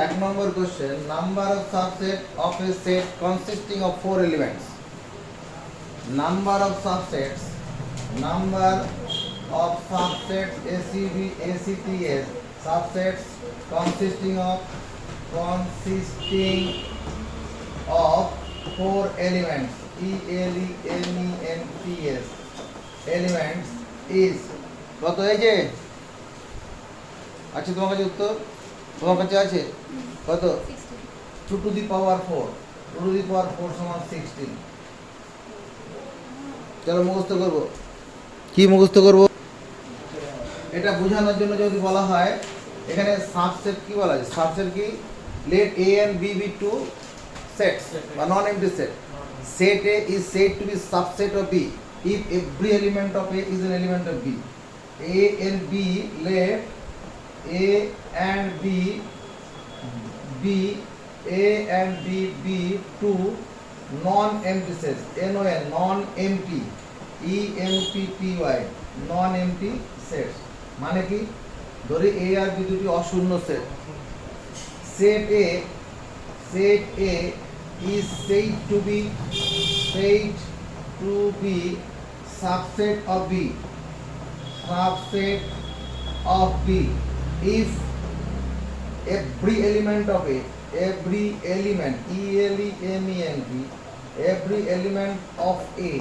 এক নম্বর question, number of subset of a set consisting of 4 elements. Number of subsets, number of subsets ACB ACTS subsets consisting of 4 elements ELEMENTS elements is কত হয়েছে? আচ্ছা, তোমার কাছে উত্তর তোমার কাছে আছে কত? 2 to the power 4, 2 to the power 4 সমান 16। চলো মুখস্থ করব। কি মুখস্থ করব? এটা বোঝানোর জন্য যদি বলা হয় এখানে সাবসেট কি বলা যায়? সাবসেট কি? let A and B be two sets বা নন এমপ্টি set. set A is said to be subset of B if every element of A is an element of B. A and B, let A and B be A and B be two non-empty sets. NON, non-empty, EMPTY, non-empty sets। মানে কি? ধরি A আর B দুটি অশূন্য set. Set A is said to be subset of B, subset of B if every element of A, every element, ELEMENT, every element of A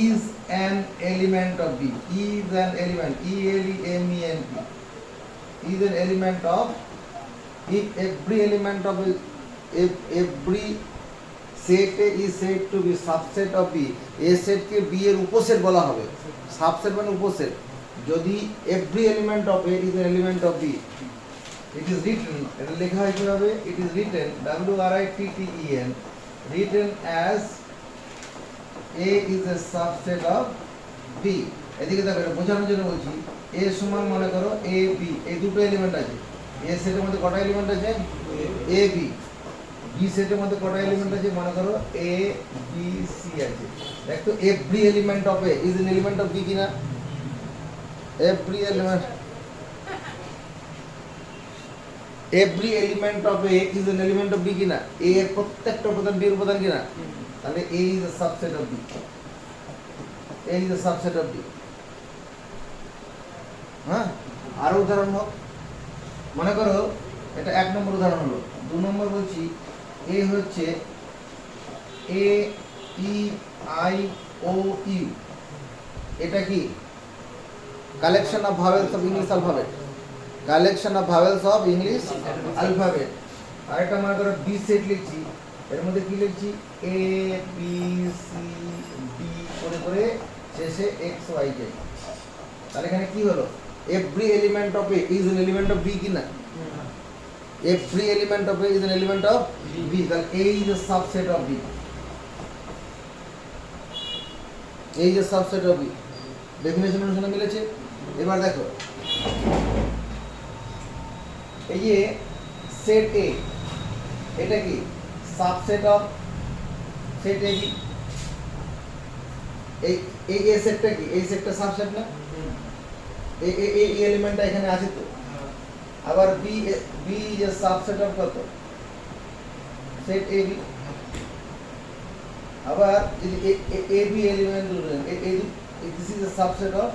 is an element of B, is an element, ELEMENT, is an element of, if every element of A, if every set A is said to be subset of B, A set K B এর উপসেট বলা হবে। Subset মানে উপসেট। যদি every element of A is an element of B, it is written, এটা লেখা হয় কিভাবে? It is written WRITTEN, written as A is a subset of B। এদিকে দেখো, এটা বোঝানোর জন্য বলছি। A সমান মনে করো A B, এই দুটো এলিমেন্ট আছে। A সেটের মধ্যে কটা এলিমেন্ট আছে? A B। B সেটের মধ্যে কটা এলিমেন্ট আছে? মনে করো A B C আছে। দেখো every element of A is an element of B কিনা? every element of A is an element of B কিনা? A এর প্রত্যেকটা উপাদান B এর উপাদান কিনা? তাহলে A is a subset of B, A is a subset of B। হ্যাঁ, আরো উদাহরণ হোক। মনে করো এটা এক নম্বর উদাহরণ হলো। 2 নম্বর বলছি A হচ্ছে AEIOU, এটা কি? Collection of vowels of English alphabet, collection of vowels of English alphabet. আরেকটা মনে করো B সেট লিখছি, এর মধ্যে কি লিখছি? A B C D করে করে শেষে X Y Z। তাহলে এখানে কি হলো? every element of A is an element of B কিনা? every element of A is an element of B, তাহলে A is a subset of B, A is a subset of B। Definition অনুসারে মিলেছে। এবার দেখো, এই যে set A, এটা কি? Subset of set A B। এই A সেটটা কি? এই সেটটা সাবসেট না? এই এলিমেন্টটা এখানে আছে তো। আবার B is a subset of কত? Set AB। আবার যদি AB এলিমেন্ট ধরেন, this is a subset of,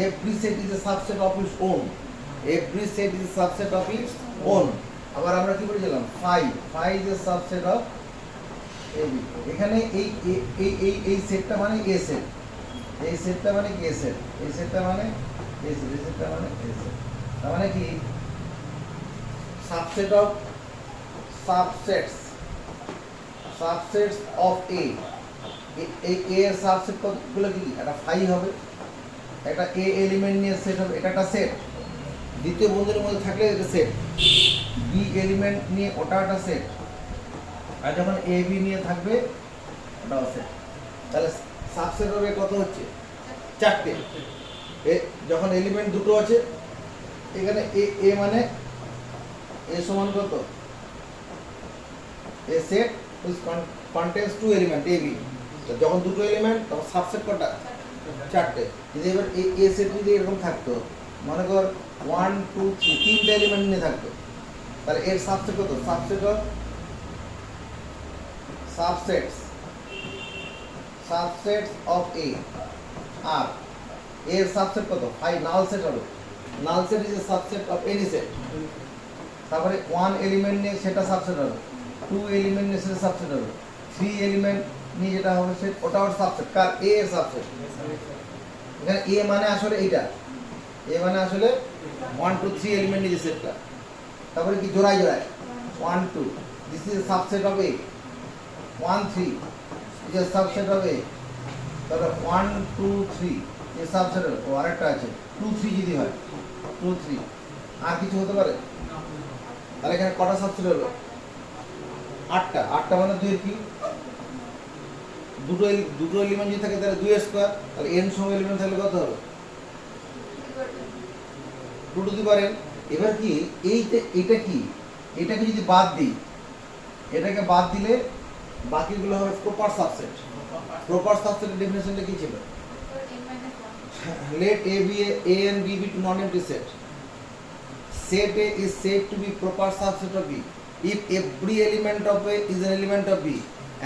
every set is a subset of its own, every set is a subset of its own। আবার আমরা কি বলেছিলাম? phi is a subset of AB। এখানে এই সেটটা মানে A সেট, এই সেটটা মানে A সেট, এই সেটটা মানে A সেট, এই সেটটা মানে A সেট। তার মানে কি? Subset of subsets of A, এই A এর সাবসেট কতগুলো কি? একটা phi হবে, একটা A এলিমেন্ট নিয়ে সেট হবে, এটা একটা সেট। দ্বিতীয় বন্ধনীর মধ্যে থাকলে এটা সেট। B এলিমেন্ট নিয়ে ওটা একটা সেট, আর যখন A B নিয়ে থাকবে ওটাও সেট। তাহলে সাবসেট হবে কত হচ্ছে? 4টে। যখন এলিমেন্ট দুটো আছে, এখানে A মানে A সমান কত? A set which contains 2 element A B। তো যখন দুটো এলিমেন্ট, তখন সাবসেট কটা? 4টে। যদি এবার A সেট যদি এরকম থাকতো, মনে কর 1 2 3 তিনটে এলিমেন্ট নিয়ে থাকবে, তাহলে এর সাবসেট কত? Subset of subsets of A আর এর সাবসেট কত? 5 নাল সেট হবে। Null set is a subset of any set. তারপরে 1 এলিমেন্ট নিয়ে সেটা সাবসেট হবে, 2 এলিমেন্ট নিয়ে সেটা সাবসেট হবে, 3 এলিমেন্ট নিয়ে যেটা হবে সেট ওটা ওর সাবসেট। কার? এ এর সাবসেট। এখানে এ মানে আসলে এইটা, এ মানে আসলে 1 2 3 এলিমেন্ট নিয়ে যে সেটটা। তারপরে কি জোড়ায় জোড়ায় 1 2 this is subset of A, 1 3 is a subset of A. তাহলে 1 2 3 এর সাবসেট ও আরেকটা আছে 2 3 যদি হয় 2 3 আর কিছু হতে পারে? তাহলে এখানে কটা সাবসেট হলো? 8টা। 8টা মানে 2 এর কি? দুটো এলিমেন্ট যদি থাকে তাহলে 2 এর স্কয়ার, তাহলে n সম এলিমেন্ট থাকলে কত হবে? 2 টু দি পাওয়ার n। এবার কি এইটা কি? এটাকে যদি বাদ দিই, এটাকে বাদ দিলে বাকিগুলো হবে প্রপার সাবসেট। প্রপার সাবসেটের ডেফিনিশনটা কি ছিল? Let A be A and B be two non-empty set. Set A is said to be proper subset of B if every element of A is an element of B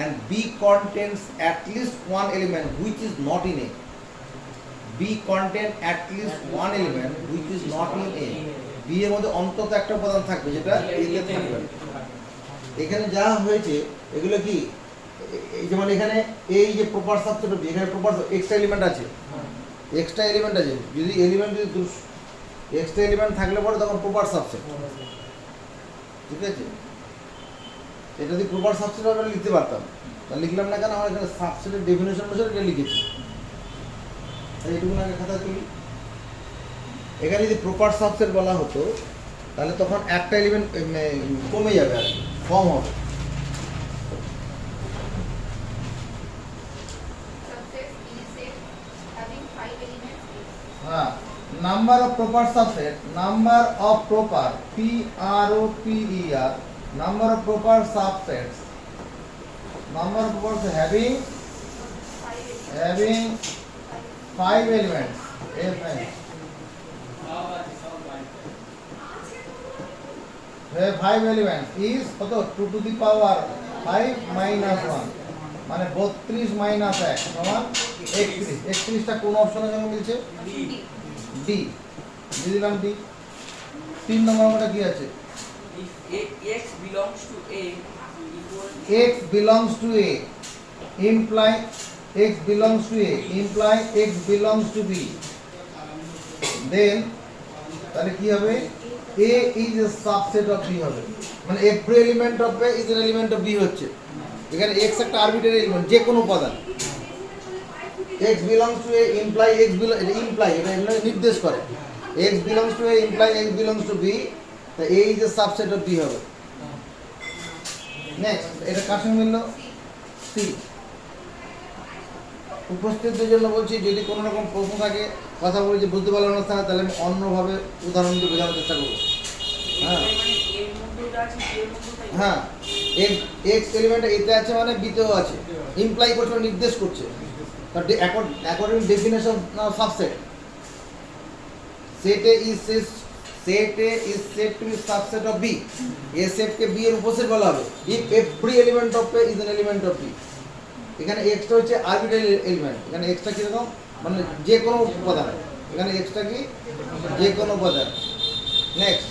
and B contains at least one element which is not in A. B contains at least one element which is not in A. B এর মধ্যে অন্তত একটা উপাদান থাকবে যেটা A তে থাকবে। এখানে যা হয়েছে এগুলো কি? যেমন এখানে এই যে প্রপার সাবসেট অফ B, এখানে প্রপার এক্সট্রা এলিমেন্ট আছে, এক্সট্রা এলিমেন্ট আছে। যদি এক্সট্রা এলিমেন্ট থাকলে পরে তখন প্রপার সাবসেট, ঠিক আছে? এটা যদি প্রপার সাবসেট আমরা লিখতে পারতাম, তা লিখলাম না কেন? আমরা এখানে সাবসেটের ডেফিনেশন অনুসারে এটা লিখেছি। এইটুকু আগে খাতা তুলি। এখানে যদি প্রপার সাবসেট বলা হতো তাহলে তখন একটা এলিমেন্ট কমে যাবে, আর কম হবে। হ্যাঁ, number of proper subset, number of proper PROPER, number of proper subsets, number of proper having 5 elements, have 5 elements is কত? 2 to the power 5 minus 1 মানে 32 minus 1 সমান 31। 31টা কোন অপশনের সঙ্গে মিলছে? ডি। দিলাম ডি। 3 নম্বর আমারটা কি আছে? If x belongs to A x belongs to A imply x belongs to A imply x belongs to B, then তাহলে কি হবে? A is a subset of B হবে, মানে every element of A is an element of B হচ্ছে। এখানে x একটা arbitrary element, যে কোনো উপাদান। x belongs to A imply x belongs, এটা ইমপ্লাই, এটা নির্দেশ করে x belongs to A imply x belongs to B, তা A is a subset of B হবে। নেক্সট, এটা কার সঙ্গে মিলল? সি। উপস্থিতদের জন্য বলছি, যদি কোনো রকম প্রশ্ন থাকে, কথা বলে যে বুঝতে পারলাম না স্যার, তাহলে আমি অন্যভাবে উদাহরণ দিয়ে বোঝানোর চেষ্টা করবো। হ্যাঁ হ্যাঁ, এক্স এলিমেন্ট এতে আছে মানে বিতেও আছে, ইমপ্লাই করছে, নির্দেশ করছে। According definition subset, set A is said to be subset of B. A set K B এর উপসেট বলা হবে if every element of A is an element of B. এখানে x টা হচ্ছে আরবিট্রারি এলিমেন্ট। এখানে x টা কি রকম? মানে যে কোনো উপাদান। এখানে x টা কি? যে কোনো উপাদান। নেক্সট,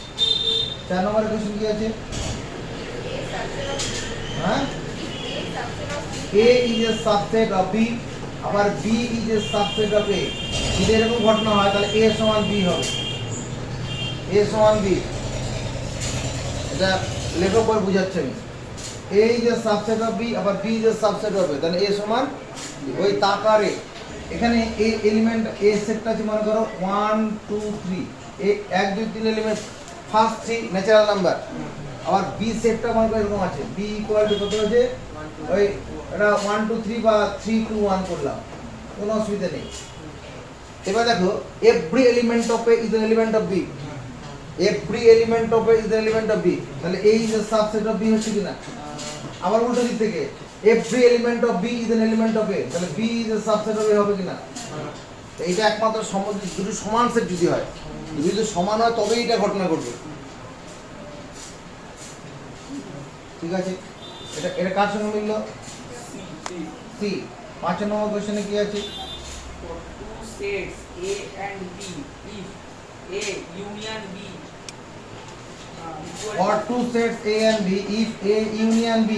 4 নম্বরের কোশ্চেন কি আছে? হ্যাঁ, A is a subset of B, আবার B is a subset of A। যদি এরকম ঘটনা হয় তাহলে A সমান B হবে। A সমান B, এটা লেখক বই বুঝাচ্ছে আমি। A is a subset of B, আবার B is a subset of A, তাহলে A সমান ওই তাকারে। এখানে A এলিমেন্ট A সেটটা আছে, মনে করো 1 2 3, A 1 2 3 element, first 3 natural number. আবার B সেটটা মনে করো এরকম আছে, B ইকুয়াল টু কত আছে? ওই এটা 1 2 3 বা 3 2 1 করলাম, কোনো অসুবিধা নেই। এবার দেখো, every element of A is an element of B, every element of A is an element of B, তাহলে A is a subset of B হচ্ছে কিনা? আবার উল্টো দিক থেকে, every element of B is an element of A, তাহলে B is a subset of A হবে কিনা? এইটা একমাত্র সম্বন্ধ দুটো সমান সেট যদি হয়, দুটো যদি সমান হয় তবেই এটা ঘটনা ঘটবে। ঠিক আছে, এটা এটা কার সঙ্গে মিলল? সি। 5 নম্বর কোশ্চেনে কি আছে? For two sets A and B, if A union B equal For two sets A and B, if A union B,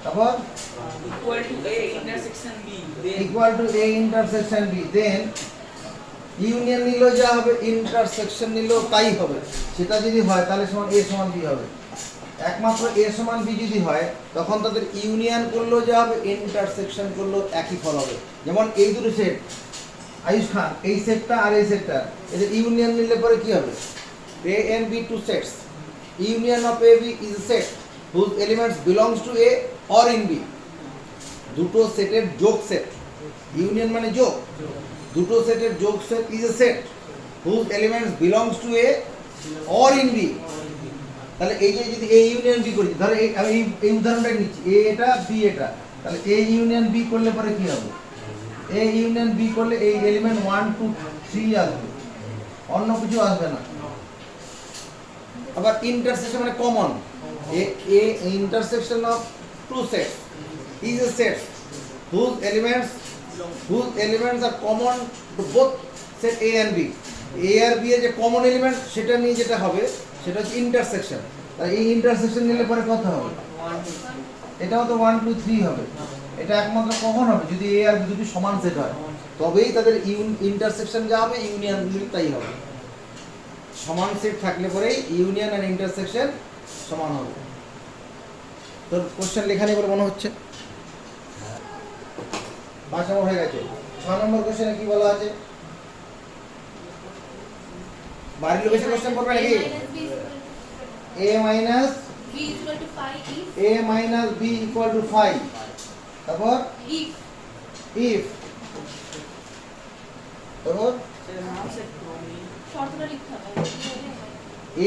তারপর equal to A intersection B, then equal to A intersection B, then union নিলেও যা হবে, intersection নিলেও তাই হবে। সেটা যদি হয় তাহলে সমান A সমান B হবে। একমাত্র A সমান B যদি হয় তখন তাদের ইউনিয়ন করলেও যা হবে, ইন্টারসেকশন করলেও একই ফল হবে। যেমন এই দুটো সেট, আয়ুষ খান, এই সেটটা আর এই সেটটা, এদের ইউনিয়ন নিলে পরে কি হবে? A and B two sets. Union of A B is a set whose elements belongs to A or in B. দুটো সেটের যোগ সেট, ইউনিয়ন মানে যোগ, দুটো সেটের যোগ set is a set whose elements belongs to A or in B. তাহলে এই যে যদি A ইউনিয়ন B করি, ধরো আমি এই উদাহরণটা নিচ্ছি, A এটা B এটা, তাহলে A ইউনিয়ন B করলে পরে কি হবে? A ইউনিয়ন B করলে এই এলিমেন্ট 1 2 3 আসবে, অন্য কিছু আসবে না। আবার ইন্টারসেকশন মানে common, A intersection of two sets is a set whose elements are common to both set A and B. A আর B এর যে কমন এলিমেন্ট সেটা নিয়ে যেটা হবে সেটা হচ্ছে ইন্টারসেকশন। তাহলে এই ইন্টারসেকশন নিলে পরে কত হবে? এটাও তো 1 2 3 হবে। এটা একমাত্র কখন হবে? যদি A আর B দুটি সমান সেট হয়, তবেই তাদের ইন্টারসেকশন যা হবে, ইউনিয়ন তাই হবে। সমান সেট থাকলে পরেই ইউনিয়ন আর ইন্টারসেকশন সমান হবে। তোর কোশ্চেন লেখা নেই বলে মনে হচ্ছে? 5 নম্বর হয়ে গেছে। 6 নম্বর কোশ্চেনে কি বলা আছে? বাড়ির লোক এসে কোশ্চেন করবে নাকি? A minus B equal to 5 if A minus B equal to 5, তারপর if তারপর শর্তটা লিখতে হবে।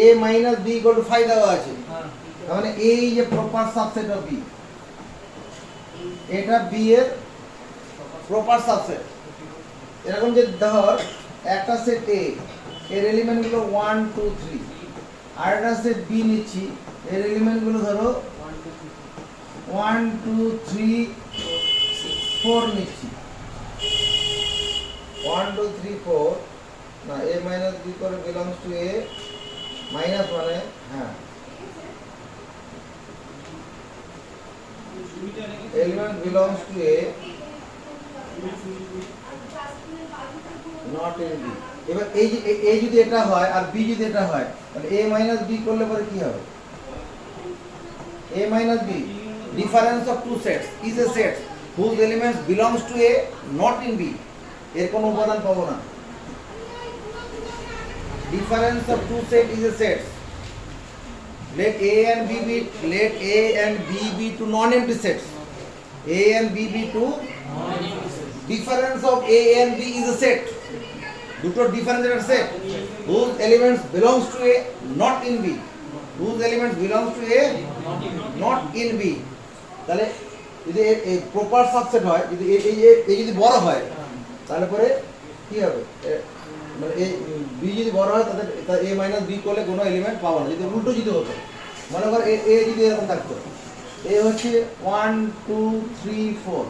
A minus B equal to 5 দেওয়া আছে, তার মানে এই যে প্রপার সাবসেট অফ B, এটা B এর প্রপার সাবসেট। এরকম যে ধর একটা সেট A এর এলিমেন্ট গুলো 1 2 3, আর একটা সেট B নিচ্ছি, এর এলিমেন্ট গুলো ধরো 1 2 3 4 নিচ্ছি, 1 2 3 4 না, A minus B করে belongs to A মাইনাস মানে হ্যাঁ, element belongs to A not in B. এবার এই যে A যদি এটা হয় আর B যদি এটা হয়, তাহলে A minus B করলে পরে কি হবে? A minus B, difference of two sets is a set whose elements belongs to A not in B. এর কোনো উপাদান পাবো না। Difference of two set is a set. Let A and B be two non-empty sets. A and B be two. Difference of A and B is a set. দুটো different set whose elements belongs to A not in B. Whose elements belongs to A not in B. তাহলে যদি এই proper subset হয়, যদি এই যদি বড় হয় তাহলে পরে কি হবে? মানে এই B যদি বড় হয় তাদের A মাইনাস B করলে কোনো এলিমেন্ট পাবো না। যদি উল্টো যদি হতো, মনে কর A যদি এরকম থাকতো, A হচ্ছে 1 2 3 4,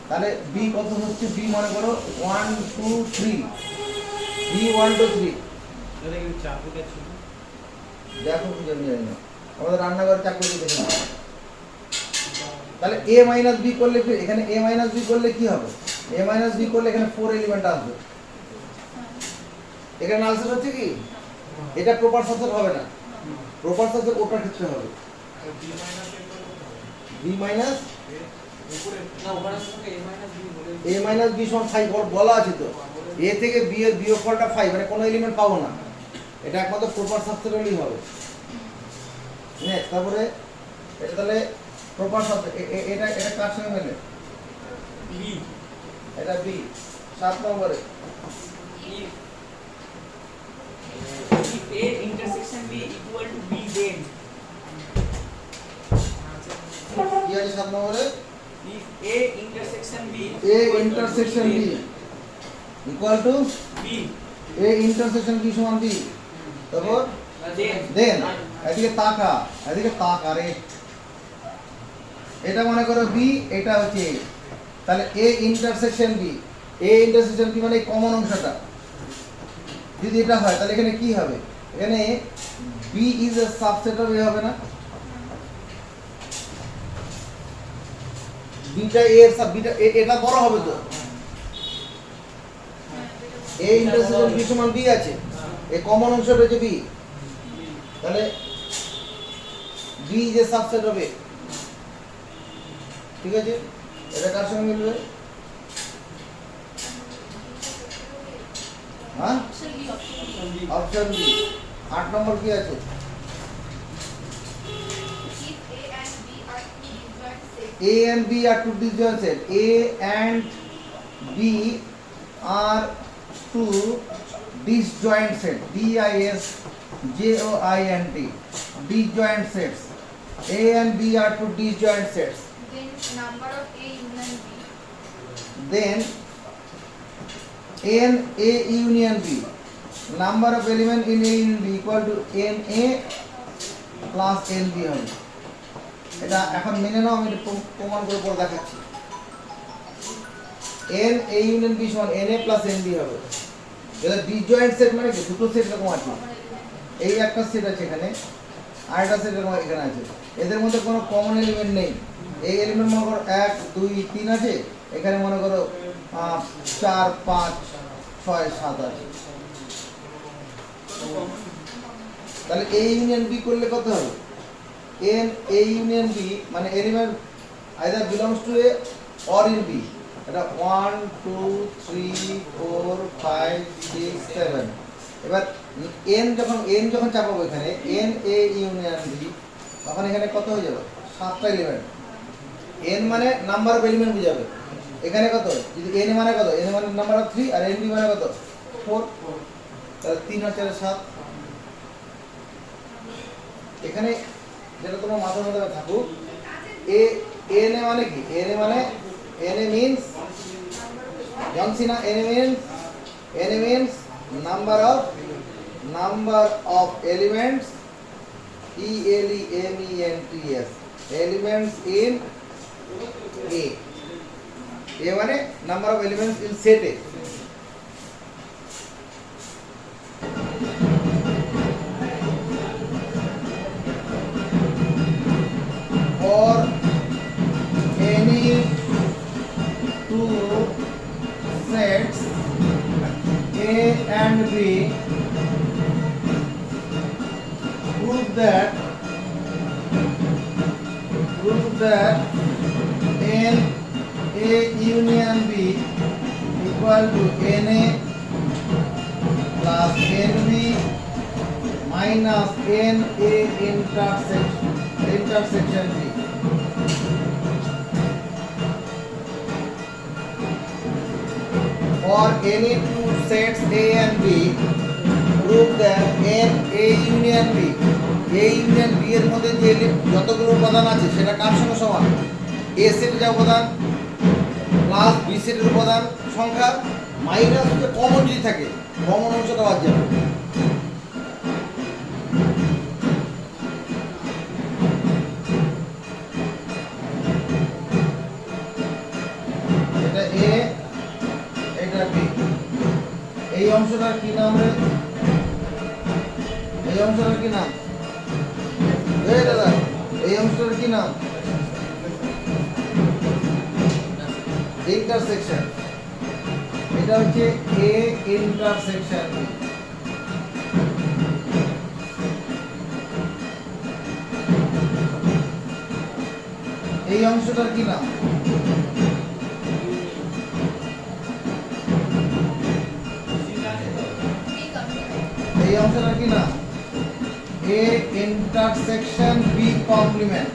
তাহলে B কত হচ্ছে? B মনে করো 1 2 3, B 1 2 3। দেখো কি জানি না, আমাদের রান্নাঘরে চাকরি দেখে না। তাহলে A মাইনাস B করলে এখানে A মাইনাস B করলে কি হবে? A মাইনাস B করলে এখানে 4 এলিমেন্ট আসবে। এখানে আনসার হচ্ছে কি? এটা প্রপার সাবসেট হবে না, প্রপার সাবসেট ওটার ক্ষেত্রে হবে। B minus A minus B সমান 5 বলা আছে তো। A থেকে B এর বিয়োগফলটা 5, মানে কোনো এলিমেন্ট পাবো না। এটা একমাত্র প্রপার সাবসেট হলেই হবে। নেক্সট, তারপরে এটা তাহলে প্রপার সাবসেট, এটা কার সঙ্গে মেলে? B. এটা B। 7 নম্বরে If A intersection B equal to B, then কি আছে 7 নম্বরে? if A intersection B A intersection B equal to B, A intersection B সমান বি, তারপর দেন এদিকে তাকা রে, এটা মনে করো বি, এটা হচ্ছে A। তাহলে A intersection B, A intersection B মানে এই কমন অংশটা যদি এটা হয় তাহলে এখানে কি হবে, এখানে B is a subset of A হবে না, বিটা এ এর সাব বিটা এটা বড় হবে তো, এ ইন্টারসেকশন বি সমান বি আছে, এই কমন অংশটা হচ্ছে বি, তাহলে B is a subset of A. ঠিক আছে, এটা কার সঙ্গে মিলবে? হ্যাঁ, Option B, option B. Option B. 8 নম্বর কি আছে? If A and B are two disjoint sets, A and B are two disjoint sets. A and B are two disjoint sets. D-I-S-J-O-I-N-T. Disjoint sets. A and B are two disjoint sets. then number of A union B. Then N A union B. Number of element in A union B equal to N A plus N B হবে। এটা এখন মেনে নাও, আমি এটা প্রমাণ করে পরে দেখাচ্ছি। N A union B সমান N A plus N B হবে। এটা ডিজয়েন্ট সেট মানে কি, দুটো সেট এরকম আছে, এই একটা সেট আছে এখানে, আর একটা সেট এরকম এখানে আছে, এদের মধ্যে কোনো কমন এলিমেন্ট নেই। এই এলিমেন্ট মনে করো 1 2 3 আছে, এখানে মনে করো 4 5 6 7 আছে, তাহলে A ইউনিয়ন B করলে কত হবে? N A union B মানে element either belongs to A or in B, এটা 1 2 3 4 5 6 7। এবার n যখন চাপাবো এখানে N A union B, তখন এখানে কত হয়ে যাবে? 7টা এলিমেন্ট। n মানে নাম্বার অফ এলিমেন্ট বোঝাবে, এখানে কত, যদি n মানে কত, n মানে নাম্বার অফ 3 আর n b মানে কত 4, তাহলে 3 আর 4 7। এখানে যেটা তোমার মাথার মধ্যে থাকুক, এ n এ মানে কি, n এ মানে n এ মিন্স জানছি না, n A means number of elements, elements, elements in A। A মানে number of elements in set A। or any two sets A and B, prove that N A union B equal to NA plus NB minus NA intersection B। For any two sets A and B, prove that N A union B, A union B এর মধ্যে যে যতগুলো উপাদান আছে সেটা কার সঙ্গে সমান? A সেটের যা উপাদান প্লাস B সেটের উপাদান সংখ্যা মাইনাস হচ্ছে কমন যদি থাকে, কমন অংশটা বাদ যাবে। এটা A, এটা B। এই অংশটার কি নাম রে? এই অংশটার কি নাম? এই দাদা, এই অংশটার কি নাম? ইন্টারসেকশন। এটা হচ্ছে A ইন্টারসেকশন। এই অংশটার কি নাম? এই অংশটার কি নাম? A intersection B complement।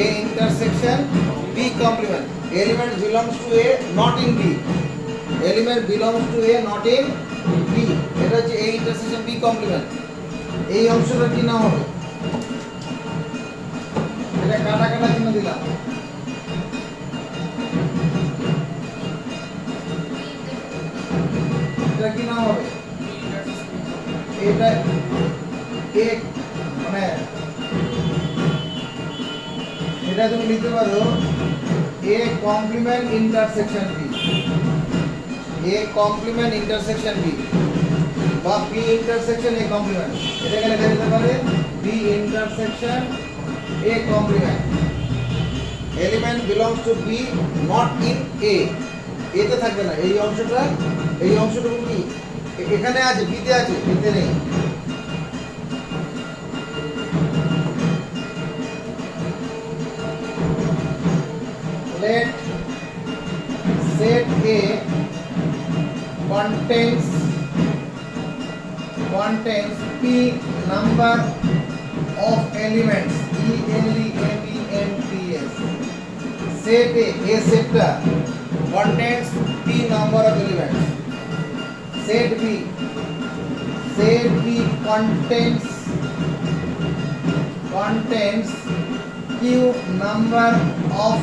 A intersection B complement। Element belongs to A, not in B। Element belongs to A, not in B। এটা হচ্ছে A intersection B complement। এই অংশটার কি নাম হবে? এটা কাটা কাটা চিহ্ন দিলাম। এটা কি নাম হবে? এটা এ মানে এটা তুমি লিখতে পারো A complement intersection B, A complement intersection B বা বি ইন্টারসেকশন এ কমপ্লিমেন্ট, এটাকে লেখা যেতে পারে B intersection A complement. Element belongs to B not in A, এতে থাকবে না এই অংশটা, এই অংশটুকু কি এখানে আছে, বিতে আছে, এতে নেই। Let set A contains P number of elements, elements. Set A set contains P number of elements. Set B contains Q number of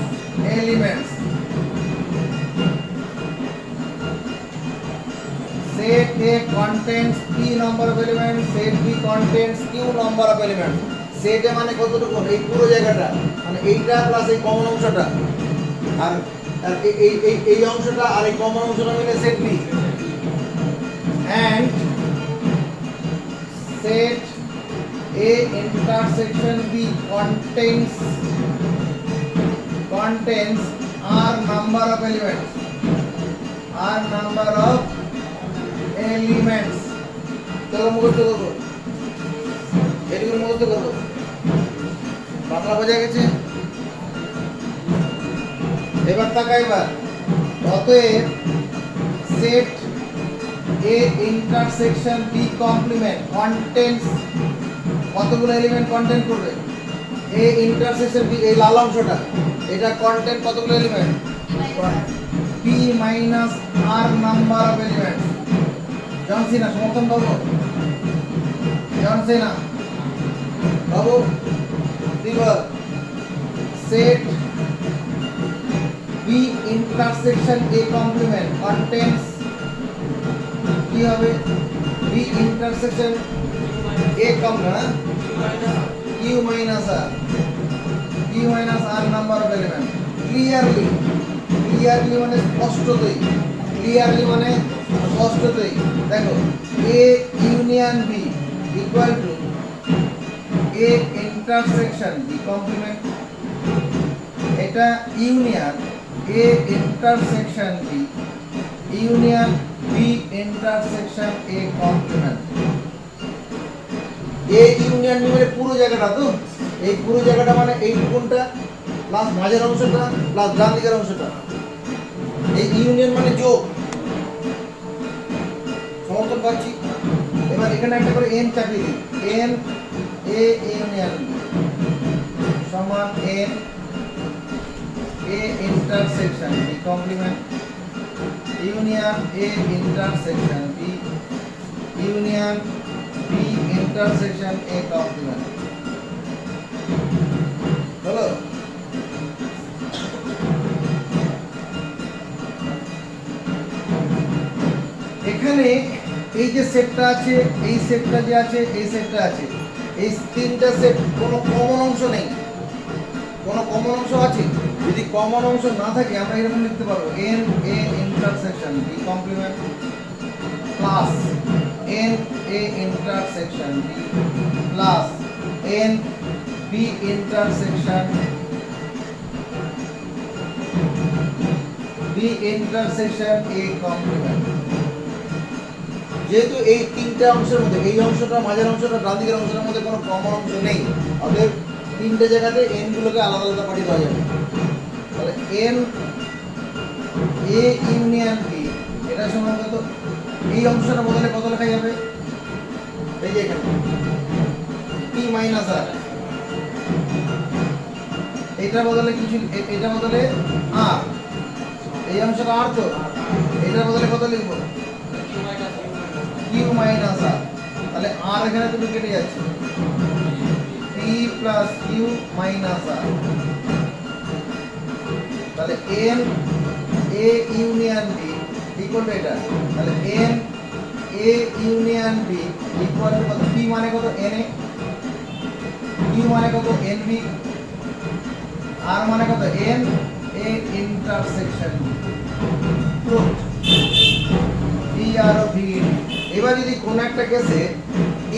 elements. Set A contains P number of elements, set B contains Q number of elements. Set A মানে কতটুকু? এই পুরো জায়গাটা, মানে এইটা plus এই common অংশটা, আর এই অংশটা আর এই কমন অংশটা মিলে set B। And set A intersection B contains R number of elements, চলো মুখস্থ করবো, এটুকু মুখস্থ করবো, বাংলা বোঝা গেছে? এবার তাকাই, এবার অতএব set A intersection B complement contains কতগুলো এলিমেন্ট কন্টেন্ট করবে? A intersection B, এই লাল অংশটা, এটা কন্টেন্ট কতগুলো element? P minus R number of elements. জানছি না, সমর্থন বাবু জানছে না বাবু দিবার। Set B intersection A complement contains কি হবে? B intersection A complement Q minus R number of elements. Clearly মানে স্পষ্টতই, ক্লিয়ারলি মানে স্পষ্টতই দেখো A union B equal to A intersection B complement, এটা union A intersection B union B intersection A complement। A union B মানে পুরো জায়গাটা, তো এই পুরো জায়গাটা মানে এইটুকুনটা প্লাস মাঝের অংশটা প্লাস ডান দিকের অংশটা, এই ইউনিয়ন মানে যোগ। সমর্থন পাচ্ছি? এবার এখানে একটা করে n চাপিয়ে দিই, n A ইউনিয়ন B সমান n A intersection B complement union A intersection B union B intersection A complement। হলো? এখানে এই যে সেটটা আছে, এই সেটটা যে আছে, এই সেটটা আছে, এই তিনটা সেট কোনো কমন অংশ নেই। কোনো কমন অংশ আছে? যদি কমন অংশ না থাকে আমরা এরকম লিখতে পারবো n A intersection B complement plus n A intersection B plus n B intersection A complement। যেহেতু এই তিনটা অংশের মধ্যে এই অংশটা, মাঝের অংশটা, ডান দিকের অংশের মধ্যে কোনো কমন অংশ নেই, অতএব তিনটে জায়গাতে n গুলোকে আলাদা আলাদা পাঠিয়ে দেওয়া যাবে। তাহলে n A ইউনিয়ন B এটা সমান কত? এই অংশটা বদলে কত লেখা যাবে? এই যে এখানে P মাইনাস R, এটা বদলে কিছু, এটা বদলে R, এই অংশটা R, তো এটা বদলে কত লিখবো? Q minus R। তাহলে R এখানে দুটো কেটে যাচ্ছে, P plus Q minus R। তাহলে n A union B equal to এটা, তাহলে n A union B equal to কত? পি মানে কত? এন এ, কিউ মানে কত? এন বি, আর মানে কত? N A intersection proof P R ও ভি। এবার যদি কোন একটা কেসে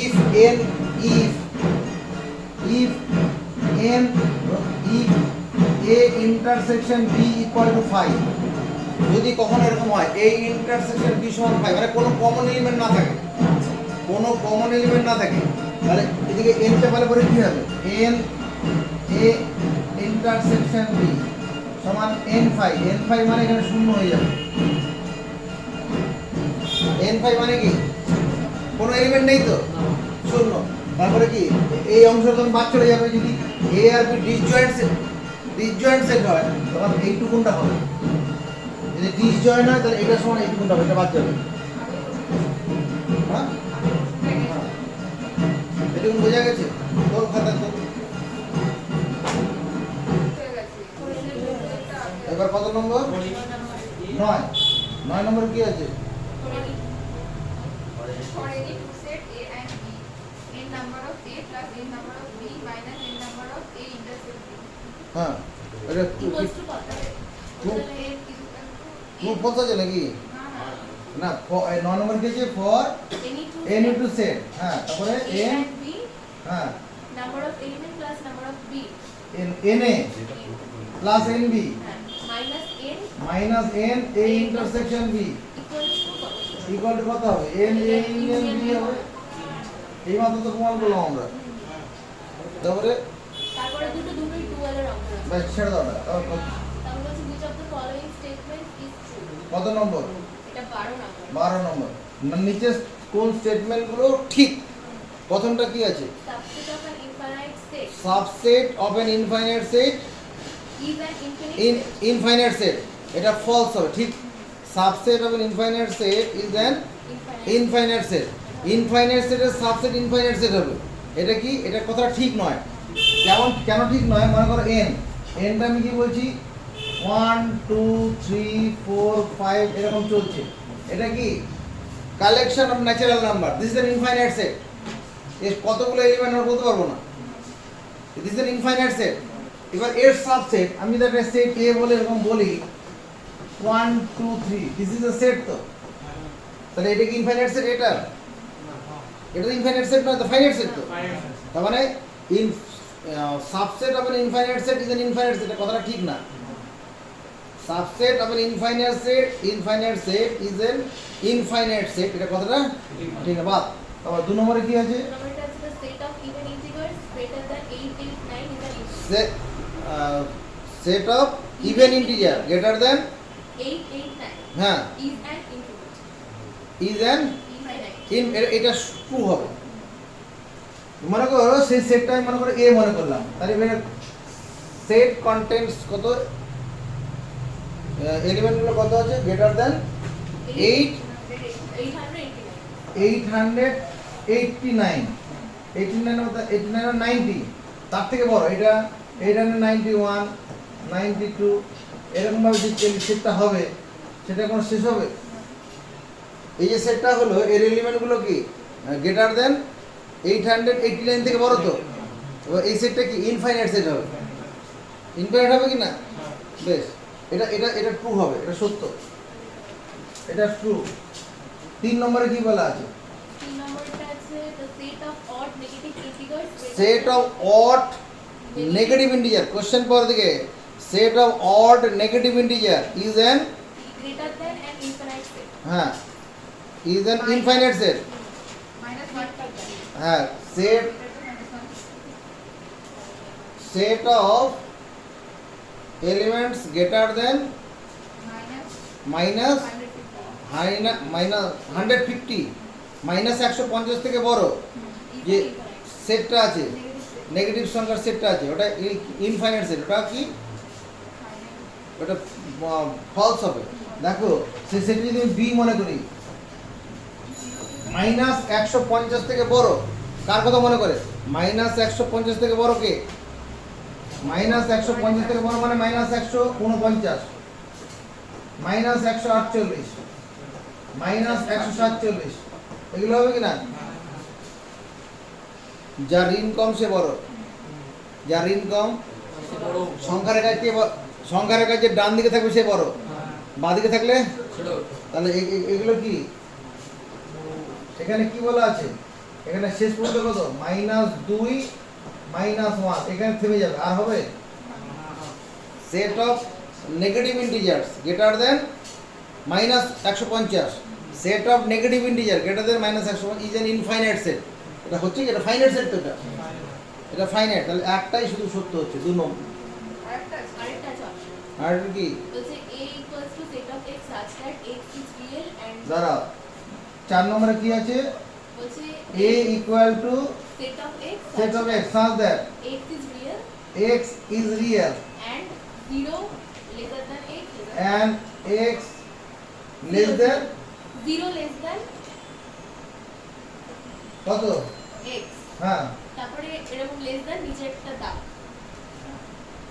if N if if N if A intersection B equal to 5, যদি কখনো এরকম হয় এ ইন্টারসেকশন বি সমান 5 মানে কোনো কমন এলিমেন্ট না থাকে, কোনো কমন এলিমেন্ট না থাকে, তাহলে এদিকে এন টা পেলে পরে কি হবে? এন এ ইন্টারসেকশন বি সমান n5, n5 মানে এখানে শূন্য হয়ে যাবে। n5 মানে কি? কোনো এলিমেন্ট নেই তো, শূন্য। তারপরে কি এই অংশটা তখন বাদ চলে যাবে। যদি এ আর বি ডিসজয়েন্ট সেট হয় তখন এইটুকুনটা হবে। যদি ডিসজয়েন্ট হয় তাহলে এটা সমান এইটুকুনটা হবে, এটা বাদ যাবে। হ্যাঁ, এটুকুন বোঝা গেছে? তোর খাতা তো এবার কত নম্বর? 9 নম্বর কি আছে? For any two set A and B, n number of A plus n number of B minus n number of A intersect B. হ্যাঁ, এটা Equals to what? Two. A is equal to খুব false আছে নাকি? না, না, 9 নম্বর কি আছে? For any two any two set. হ্যাঁ, তারপরে A এন, and B, হ্যাঁ, number of element plus number of B, N A plus N B minus n minus N A intersection B equals to what? Equal to কত হবে? N A union B হবে। এই মাত্র তো প্রমাণ করলাম আমরা। তারপরে তারপরে দুটোই টুয়েলভ এর অঙ্ক আছে। ব্যাস ছেড়ে দাও না। তারপর তাহলে বলছি which of the following statement is true? কত নম্বর? এটা 12 নাম্বার। 12 নম্বর। নিচে কোন স্টেটমেন্টগুলো ঠিক? প্রথমটা কি আছে? Subset of an infinite set subset of an infinite set is an infinite set. Infinite set, এটা ফলস হবে। ঠিক, subset of an infinite set is an Infinite. Infinite set. Infinite সেটের সাবসেট ইনফাইনাইট সেট হবে। এটা কি? এটা কথাটা ঠিক নয়। কেন ঠিক নয়? মনে করো এন, এনটা আমি কি বলছি? 1 2 3 4 5 এরকম চলছে। এটা কি? Collection of natural number. This is an infinite set. এর কতগুলো এলিমেন্ট আমরা বলতে পারবো না। This is an infinite set. এবার এর সাবসেট আমি যদি একটা সেট এ বলে এরকম বলি 1 2 3, দিস ইজ আ সেট। তো তাহলে এটা কি ইনফাইনাইট সেট? এটা ইনফাইনাইট সেট নয় তো, ফাইনাইট সেট তো। তার মানে in subset of an infinite set is an infinite set, এটা কথাটা ঠিক না। Subset of an infinite set is an infinite set, এটা কথাটা ঠিক না। বাদ। তারপর 2 নম্বরে কি আছে? The number is the set of even integers greater than 8, 8, 9 is an infinite. Set of even integer greater than 8, 8, 9 হ্যাঁ is an infinite. Is an Infinite. এটা ট্রু হবে। মনে করো সেই সেটটা আমি মনে করো এ মনে করলাম, তাহলে এবারে সেট কন্টেন্টস কত? এলিমেন্টগুলো কত আছে? Greater than 8 889. 889 89 90, তার থেকে বড় এটা 891 92 এরকম ভাবে যে সেটটা হবে সেটা কোন শেষ হবে? এই যে সেটটা হলো এর এলিমেন্টগুলো কি গ্রেটার দেন 889 থেকে বড় তো, এবার এই সেটটা কি ইনফাইনাইট সেট হবে? ইনফাইনাইট হবে কি না? বেশ, এটা এটা এটা ট্রু হবে, এটা সত্য, এটা ট্রু। 3 নম্বরে কি বলা আছে? 3 numberটা আছে the set of odd negative integers greater set than of odd negative integer. Question পর দিকে set of odd negative integer is an greater than an infinite set. হ্যাঁ is an infinite set. Minus 1 plus 1. হ্যাঁ set set of elements greater than minus 150 minus 150 থেকে বড় যে সেটটা আছে, negative সংখ্যার সেটটা আছে, ওটা ইনফাইনাইট সেট। ওটা কি? ওটা ফলস হবে। দেখো সেই সেট যদি আমি বি মনে করি, মাইনাস 150 থেকে বড় কার কথা মনে করে? মাইনাস 150 থেকে বড় কে? মাইনাস 150 থেকে বড় মানে মাইনাস 149, মাইনাস 148, মাইনাস 147, এগুলো হবে কি না? যার ঋণ কম সে বড়, যার ঋণ কম সে বড় সংখ্যার কাছে সংখ্যার কাছে ডান দিকে থাকবে সে বড়, বাঁ দিকে থাকলে ছোট তাহলে এগুলো কি এখানে কি বলা আছে? এখানে শেষ পর্যন্ত কত? -2 -1, এখানে থেমে যাবে, আর হবে set of negative integers greater than -150, set of negative integer greater than -150 is an infinite set. এটা হচ্ছে কি? এটা ফাইনাইট সেট তো, এটা ফাইনাইট। তাহলে একটাই শুধু সত্য হচ্ছে, 2 নম্বর। আরেকটা আছে। আরেকটা আছে option। আর কি বলছে a equals to set of x such that x is real and দাঁড়াও, 4 নম্বরে কি আছে? বলছে a equal to set of x set such of that x such that x is real x is real and 0 lesser than x and x less than 0 less than কত? x। হ্যাঁ, তারপরে এরকম less than নিচে একটা দাগ।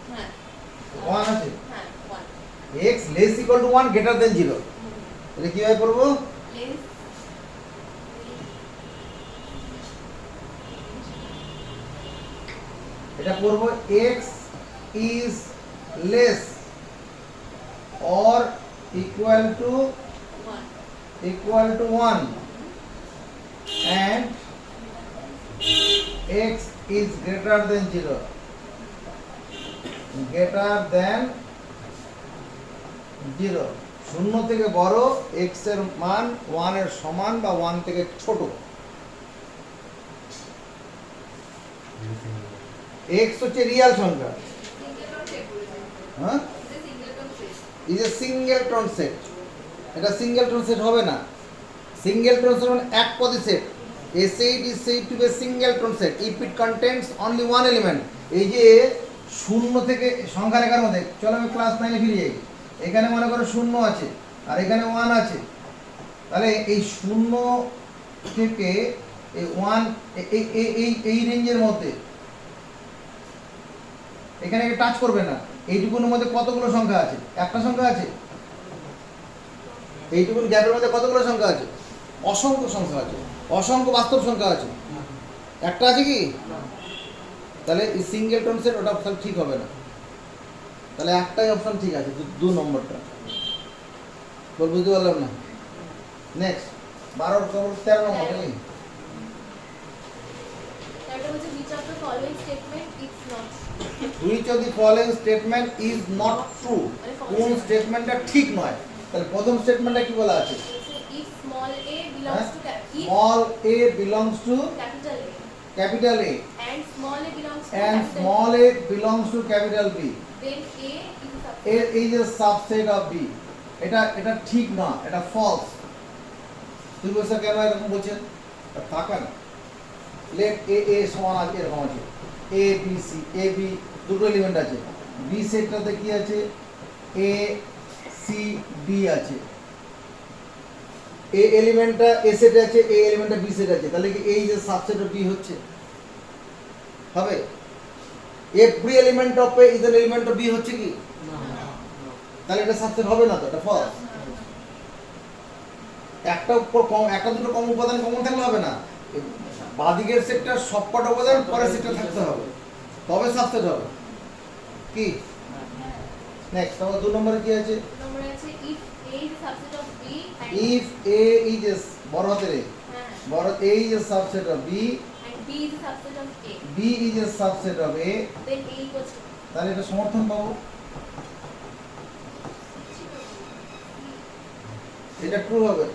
হ্যাঁ 1 আছে। হ্যাঁ 1 x less equal to 1 greater than 0, এটা কিভাবে করব? less এটা করব x is less or equal to 1 and x is greater than 0, greater than 0, শূন্য থেকে বড়, x এর মান 1 এর সমান বা 1 থেকে ছোট। x হচ্ছে রিয়েল সংখ্যা, সিঙ্গেলটন সেট বলেছে। হ্যাঁ, এটা singleton set. Is a singleton set. এটা সিঙ্গেলটন সেট হবে না। সিঙ্গেলটন সেট মানে এক পদী set. A set is said to be a singleton set if it contains only one element. এই যে শূন্য থেকে সংখ্যা রেখার মধ্যে, চলো আমি ক্লাস 9 এ ফিরে যাই। এখানে মনে করো 0 আছে আর এখানে 1 আছে, তাহলে এই 0 থেকে এই 1 এই রেঞ্জের মধ্যে এখানে টাচ করবে না। এইটুকুর মধ্যে কতগুলো সংখ্যা আছে? একটা সংখ্যা আছে। এইটুকুন গ্যাপের মধ্যে কতগুলো সংখ্যা আছে? অসংখ্য সংখ্যা আছে, অসংখ্য বাস্তব সংখ্যা আছে। একটা আছে কি? তাহলে এই সিঙ্গেলটন সেট ওটা তাহলে ঠিক হবে না। তাহলে একটাই অপশন ঠিক আছে, 2 নম্বরটা। বল, বুঝতে পারলাম না। নেক্সট 12 13 নম্বর নাকি? তারপরে বলছে which of the following statement is not Which of the following statement is not true? কোন স্টেটমেন্টটা ঠিক নয়? তাহলে প্রথম স্টেটমেন্টটা কি বলা আছে? বলছে if small a belongs to if Small a belongs to capital A capital A and small a belongs to and capital small a belongs to capital B. B, then A is a A subset. is a subset of B. এটা ঠিক না, এটা false. তুই বলছ কেন এরকম বলছেন? থাকা না। লেট এ সমান আছে, এরকম আছে এ বি সি, এ বি দুটো এলিমেন্ট আছে, বি সেটটাতে কি আছে? এ সি ডি আছে। এ এলিমেন্টটা এ সেটে আছে, এ এলিমেন্টটা বি সেটে আছে, তাহলে কি এই যে সাবসেট অফ বি হচ্ছে? হবে। Every element of A is an element of B হচ্ছে কি? তাহলে এটা সাবসেট হবে না তো, এটা ফলস। একটা দুটো কম উপাদান কমন থাকলে হবে না। বাদিকের সেটটা সবকটা উপাদান পরের সেটটা থাকতে হবে, তবে সাবসেট হবে। কি নেক্সট? আবার 2 নম্বরে কি আছে? নম্বরে আছে if A is a subset of B and if A is A বড় হাতের এ, হ্যাঁ, বড় A is a subset of B, and B is a subset of A, B is a subset of A, then A equals to তাহলে এটা সমর্থন পাবো। এটা true হবে।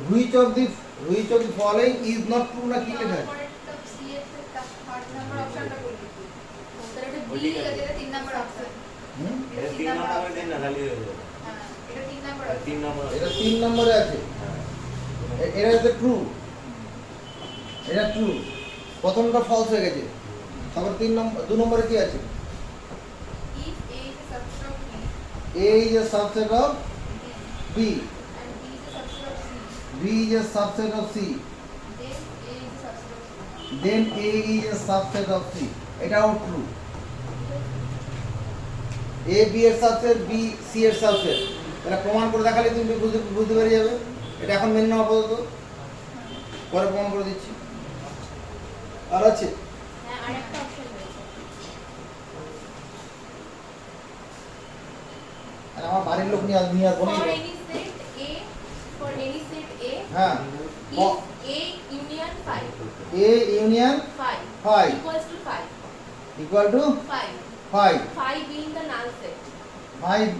Which of the following is not true না কি লেখা আছে? তারপরেরটা সি এর একটা 8 নম্বর অপশনটা বলবি তুই। তাহলে এটা বি এটা 3 নম্বর অপশন। হুম? এটা 3 নম্বর অপশন। হ্যাঁ, এটা 3 নম্বর অপশন। এটা 3 নম্বরে আছে। এটা হচ্ছে ট্রু, এটা ট্রু। প্রথমটা ফলস হয়ে গেছে। তারপর 2 নম্বরে কি আছে? If A is a subset of B A is a subset of B, and B is a subset of C, B is a subset of C, then A is then A is a subset of C. a subset of C. এটাও true. A B এর subset, B C এর subset. এটা প্রমাণ করে দেখালে তুমি বুঝতে পেরে যাবে। এটা এখন মেনে নাও আপাতত। পরে প্রমাণ করে দিচ্ছি। আর আছে হ্যাঁ আর একটা অপশন রয়েছে। আর আমার বাড়ির লোক নিয়ে নিয়ে আর For বলি any set A, for any set A, হ্যাঁ if A union 5, A union 5 5 equals to 5, equal to 5, 5 5 being the null set, 5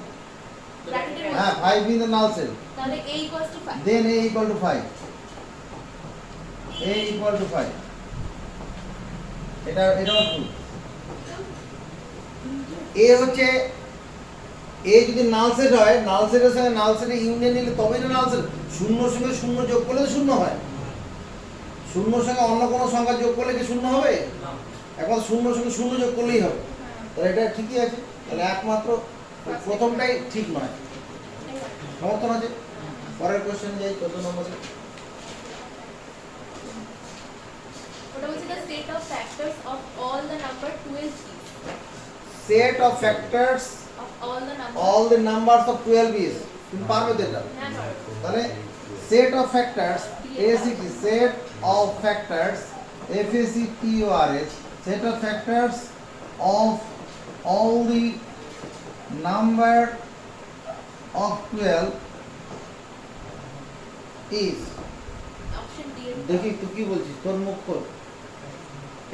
ব্র্যাকেটের হ্যাঁ মধ্যে, 5 ইন দ্য নাল সেল তাহলে A equals to 5. Then A equal to 5 A equal to 5 এটাও true. এ হচ্ছে এ যদি null set হয়, নাল সেটের সঙ্গে নাল সেটে ইউনিয়ন নিলে তবেই না নাল সেট। শূন্যর সঙ্গে শূন্য যোগ করলে তো শূন্য হয়, শূন্যর সঙ্গে অন্য কোনো সংখ্যা যোগ করলে কি শূন্য হবে? এখন শূন্যর সঙ্গে শূন্য যোগ করলেই হবে, তাহলে এটা ঠিকই আছে। তাহলে একমাত্র প্রথমটাই ঠিক নয়, সমর্থন আছে। পরের কোশ্চেন যাই, 14 নম্বরে। ওটা হচ্ছে the set of factors of all the number 12 is, set of factors of all the number, all the numbers of 12 is, তুমি পারবে তো এটা? না না, তাহলে সেট অফ ফ্যাক্টরস এসিটি set of factors FACTORS set of factors of all the number of 12 is, option D এর দেখি তুই কি বলছিস, তোর মুখ খোল,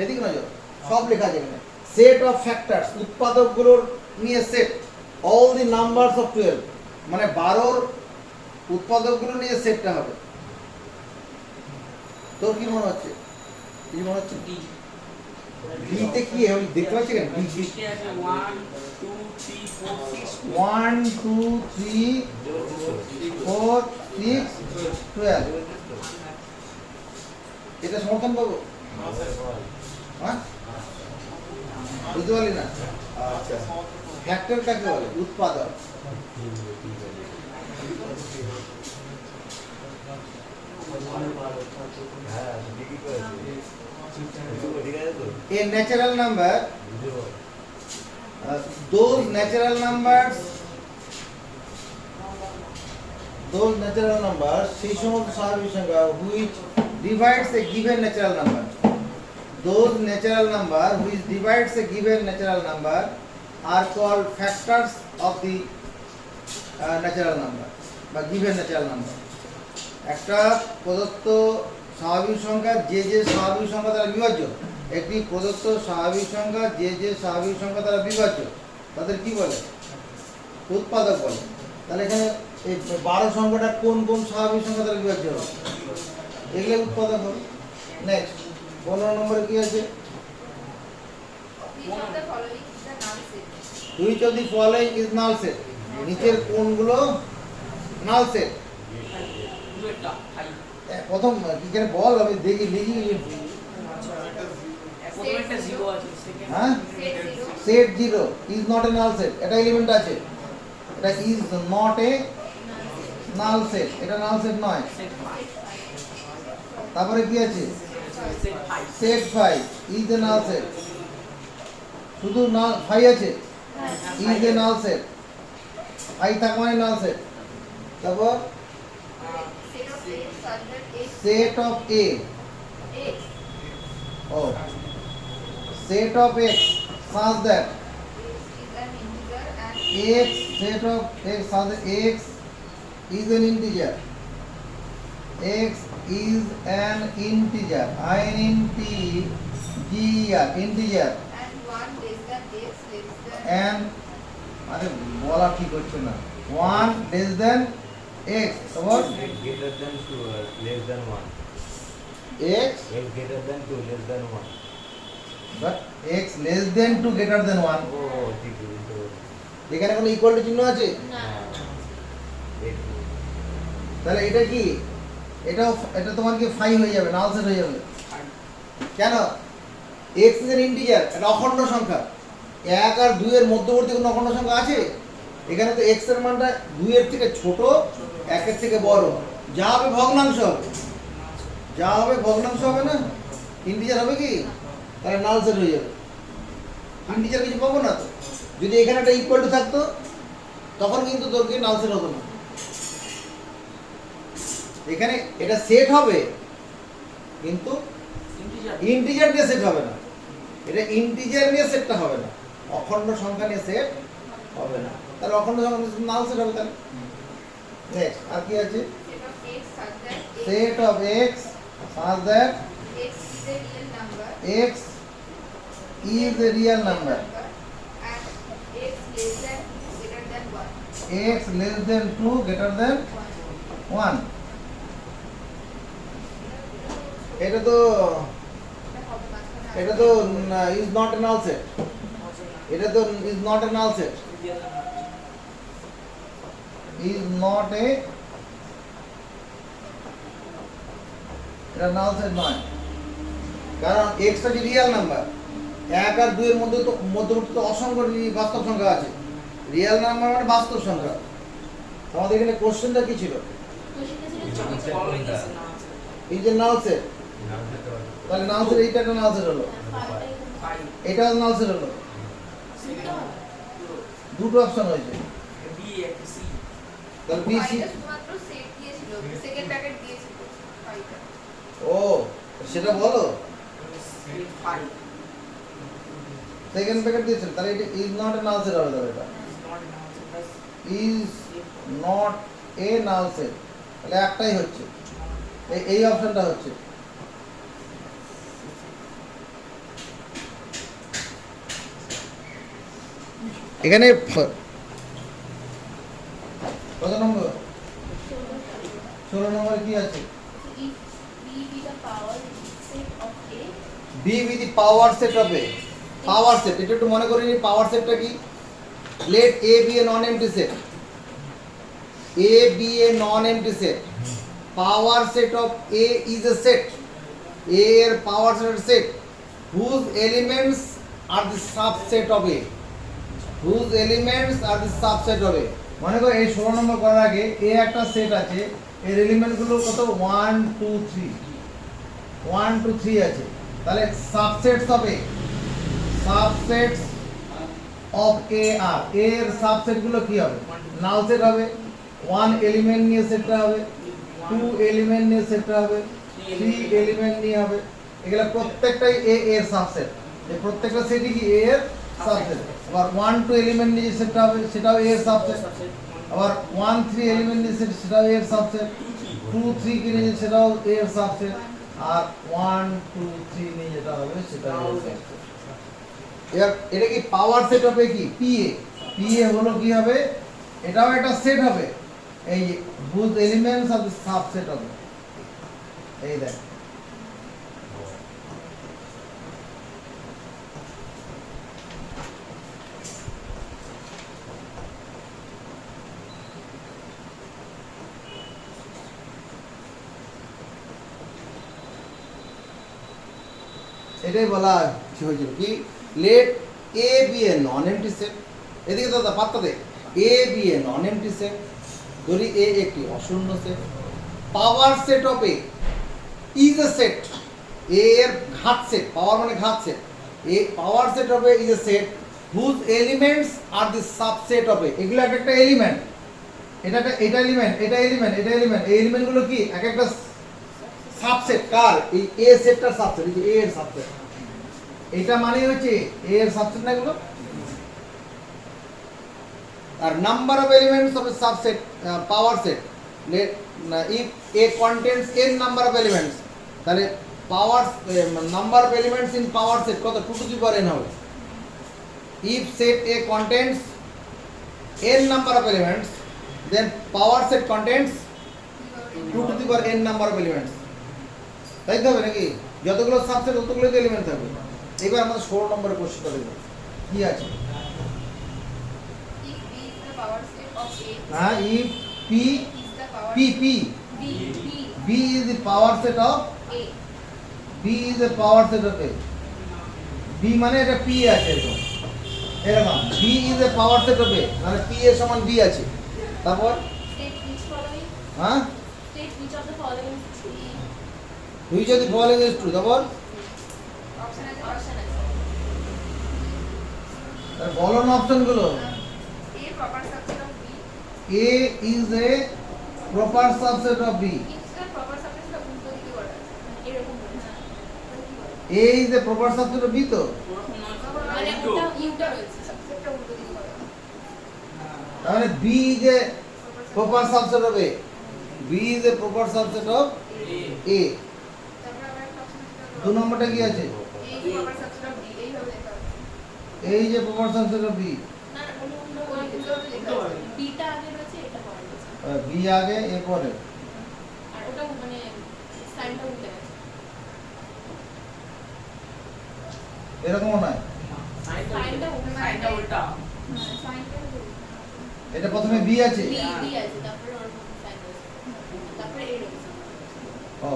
এদিকে নজর, সব লেখা আছে এখানে। সেট অফ ফ্যাক্টরস উৎপাদকগুলোর নিয়ে set, all the numbers of 12 মানে 12 উৎপাদকগুলো নিয়ে সেটটা হবে। তোর কি মনে হচ্ছে? কি মনে হচ্ছে? ডি ডিতে কি আমি দেখতে পাচ্ছি কেন? ডি সিক্সটি আছে 1 2 3 4 6 1 2 3 4 6 12 এটা সমর্থন পাবো? হ্যাঁ বুঝতে পারলি না? আচ্ছা, ফ্যাক্টর কাকে বলে? উৎপাদক। A natural number, those natural numbers সেই সমস্ত স্বাভাবিক সংখ্যা which divides a given natural number, those natural number which divides a given natural number are called factors of the natural number বা given natural number। একটা প্রদত্ত স্বাভাবিক সংখ্যা যে স্বাভাবিক সংখ্যা দ্বারা বিভাজ্য, একটি প্রদত্ত স্বাভাবিক সংখ্যা যে স্বাভাবিক সংখ্যা দ্বারা বিভাজ্য, তাদের কি বলে? উৎপাদক বলে। তাহলে এখানে এই 12 সংখ্যাটা কোন কোন স্বাভাবিক সংখ্যা দ্বারা বিভাজ্য হবে? এগুলো উৎপাদক হবে। নেক্সট 15 নম্বরে কি আছে? Which of the following is the null set? Which of the following is null set, নিচের কোনগুলো নাল সেট? দুটো হাই প্রথম কি করে বল, আমি দেখি লিখি। প্রথমে একটা 0 আছে, সেকেন্ড হ্যাঁ, Set 0. Set 0 is not a null set, এটা এলিমেন্ট আছে, এটা is not a null set, এটা নাল সেট নয়। সেট 5 তারপরে কি আছে? Set 5 set 5 is a null set, শুধু নাল 5 আছে, ইজ এ নাল সেট, 5 থাকা মানে নাল সেট। তারপর Set of A such that set of A, X ও set of X such that is an integer and x, set of x such that x is an integer, x is an integer, integer, integer, and 1 less than X less than and আরে বলা ঠিক হচ্ছে না, 1 less than x, তারপর greater than 2 less than 1, x x greater than 2 less than 1, but x less than 2 greater than 1, oh ঠিক আছে, এখানে কোনো ইকুয়াল টু চিহ্ন আছে? না, তাহলে এটা কি, এটা তোমার কি 5 হয়ে যাবে, নাল সেট হয়ে যাবে। কেন? x is an integer, এটা অখণ্ড সংখ্যা, 1 আর 2 এর মধ্যবর্তী কোনো অখণ্ড সংখ্যা আছে? এখানে তো x এর মানটা 2 এর থেকে ছোট, 1 এর থেকে বড়, যা হবে ভগ্নাংশ হবে, যা হবে ভগ্নাংশ হবে না, ইন্টিজার হবে কি? তাহলে নাল সেট হয়ে যাবে, ইন্টিজার কিছু পাবো না তো। যদি এখানে একটা ইকুয়াল টু থাকতো তখন কিন্তু তোর কি নাল সেট হতো না। এখানে এটা সেট হবে কিন্তু ইন্টিজার ইন্টিজার নিয়ে সেট হবে না, এটা ইন্টিজার নিয়ে সেটটা হবে না, অখণ্ড সংখ্যা নিয়ে সেট হবে না। তাহলে অখণ্ড সংখ্যা নাল সেট হবে। তাহলে নেক্সট আর কি আছে? Set of x such that set of x such that x is a real number x is a real number, and x less than greater than 1. x less than 2 greater than 1। এটা তো is not a null set, এটা তো is not a null set, is not এ, এটা null set নয়। কারণ extra যে real number, 1 আর 2 এর মধ্যে তো মধ্যবর্তী তো অসংখ্য বাস্তব সংখ্যা আছে, রিয়েল নাম্বার মানে বাস্তব সংখ্যা। আমাদের এখানে কোশ্চেনটা কি ছিল? ফলোইং ইজ না এই যে নাল সেট, নাম সেটা তাহলে নাল সেট এইটা একটা নাল সেট হলো, ফাইভ এটাও নাল সেট হলো, সেকেন্ড দুটো অপশন হয়েছে। বি একটা সি তাহলে বি সি, ফাইভটা শুধুমাত্র সেট দিয়েছিল, সেকেন্ড প্যাকেট দিয়েছিল ফাইভটা। ও সেটা বলো, ফাইভ সেকেন্ড প্যাকেট দিয়েছিল, তাহলে এটা is not a null set হবে। তাহলে এটা is not is not now A null set, তাহলে একটাই হচ্ছে, এই অপশনটা হচ্ছে। এখানে কত নম্বর? 16 নম্বরে কি আছে? If B be the power set of A, B with the power set হবে, পাওয়ার সেট, এটা একটু মনে করে নিই পাওয়ার সেটটা কি। Let A be a non empty set, A be a non empty set, power set of A is a set, A এর power set whose elements are the subset of A, whose elements are the subset of A. মনে করো এই 16 নম্বর করার আগে এ একটা set আছে, এর এলিমেন্টগুলো কত 1 2 3, 1 2 3 আছে, তাহলে subsets of A, subsets of A আর এর সাবসেট গুলো কি হবে? নাল সেট হবে। 1 এলিমেন্ট নিয়ে সেটটা হবে, 2 এলিমেন্ট নিয়ে সেটটা হবে, 3 এলিমেন্ট নিয়ে হবে, এগুলা প্রত্যেকটাই এ এর সাবসেট, এই প্রত্যেকটা সেটই কি এ এর সাবসেট। আবার 1 2 এলিমেন্ট নিয়ে সেটটা হবে, সেটাও এ এর সাবসেট। আবার 1 3 এলিমেন্ট নিয়ে সেটাও এ এর সাবসেট, 2 3 কে নিয়ে সেটাও এ এর সাবসেট, আর 1 2 3 নিয়ে যেটা হবে সেটা এর সাবসেট। এবার এটা কি পাওয়ার সেট হবে কি পিএ, পিএ হলো কি হবে? এটাও একটা সেট হবে, এই both elements of the subset হবে, এই দেখ এটাই বলা হয়েছিল কি let A be a non empty set. এদিকে দাদা পাত্তা দে, A be a non empty set, ধরি এ একটি অশূন্য set, power set of A is a set, A এর ঘাত সেট, পাওয়ার মানে ঘাত set, a power set of A is a set whose elements are the subset of A. এগুলো এক একটা এলিমেন্ট, এটা এলিমেন্ট, এটা এলিমেন্ট, এটা এলিমেন্ট, এই এলিমেন্টগুলো কি এক একটা সাবসেট কার? এই এ সেটটার সাবসেট, এই যে এ এর সাবসেট, এটা মানে হচ্ছে এ এর সাবসেট না এগুলো। আর number of elements of A subset power set, if A contents n number of elements, তাহলে power number of elements in power set কত? 2 টু দি পাওয়ার n হবে। If set A contents n number of elements, then power set contents 2 to the power n number of elements. তাই তো হবে নাকি? যতগুলো subset ততগুলো তো element থাকবে। এবার আমাদের 16 নম্বরের কোশ্চেনটা দেখব কি আছে। If B is the power set of A, হ্যাঁ, if P is the power P P B, B, B is the power set of A, B is the power set of A. B মানে এটা P আছে এরকম, এরকম B is a power set of A, মানে P এর সমান B আছে। তারপর state which following, হ্যাঁ, state which of the following is true, দুই যদি ফলোইং ইজ ট্রু, তারপর option আছে option আছে, বলো না অপশনগুলো। A proper subset of B, A is a proper subset of B. কিন্তু তার proper subset টা উল্টো দিকে করা আছে। এরকম করে। A is a proper subset of B তো প্রথম নয় মানে উল্টো। ওটা ইউটা রয়েছে সাবসেটটা উল্টো দিকে হবে তার মানে B is a proper subset of A. B is a proper subset of A. তারপর আবার একটা অপশন আছে দু নম্বরটা কি আছে? এই প্রপার সাবসেট অফ ডি এইভাবে লেখা আছে A is a proper subset of B. না না উল্টো উল্টো ওই উল্টোভাবে লেখা আছে বিটা আগে রয়েছে এটা পরে রয়েছে B আগে A পরে। আর ওটা মানে সাইনটা উল্টে গেছে এরকমও নয়। সাইনটা উল্টে সাইনটা উল্টা। হ্যাঁ সাইনটা উল্টো এটা প্রথমে B আছে। বি বি আছে তারপরে ওর সাইন রয়েছে তারপরে এ রয়েছে ও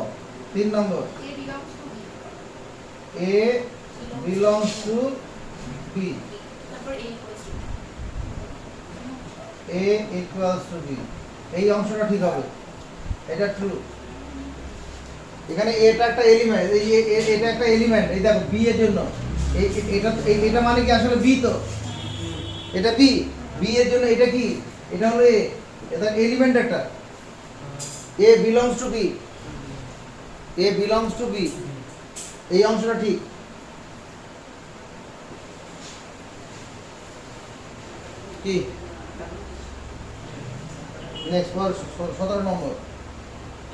3 নম্বর A belongs to B A belongs to B. তারপর A equals to A equals to B. এই অংশটা ঠিক হবে। এটা ট্রু। এখানে এটা একটা এলিমেন্ট, এই এটা একটা এলিমেন্ট। এই দেখো B এর জন্য এটা মানে কি আসলে B তো? এটা B। B এর জন্য এটা কি? এটা হলো A। এটা এলিমেন্ট একটা। A belongs to B. A belongs to B. এই অংশটা ঠিক। কি? Next 17 number.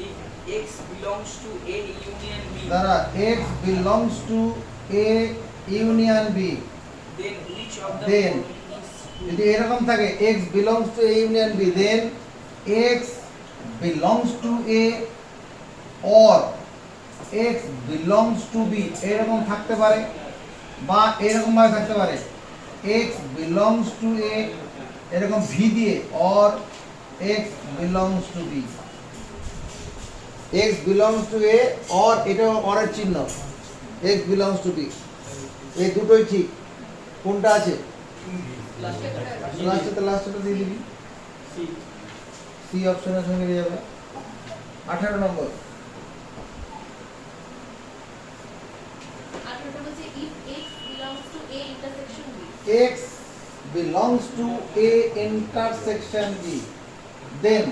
If X belongs to A union B, দাঁড়া, X belongs to A union B. then which of the Then, following is true? যদি এরকম থাকে X belongs to A union B, then X belongs to A or X belongs to B এরকম থাকতে পারে বা এরকম ভাবে থাকতে পারে X belongs to A এরকম V দিয়ে or X belongs to B. X belongs to A or এটা or এর চিহ্ন X belongs to B এই দুটোই ঠিক কোনটা আছে লাস্টটা দিয়ে দিবি C. সি অপশনের সঙ্গে দিয়ে যাবে 18 নম্বর আর ওটা বলছে if x belongs to a intersection b X belongs to A intersection B then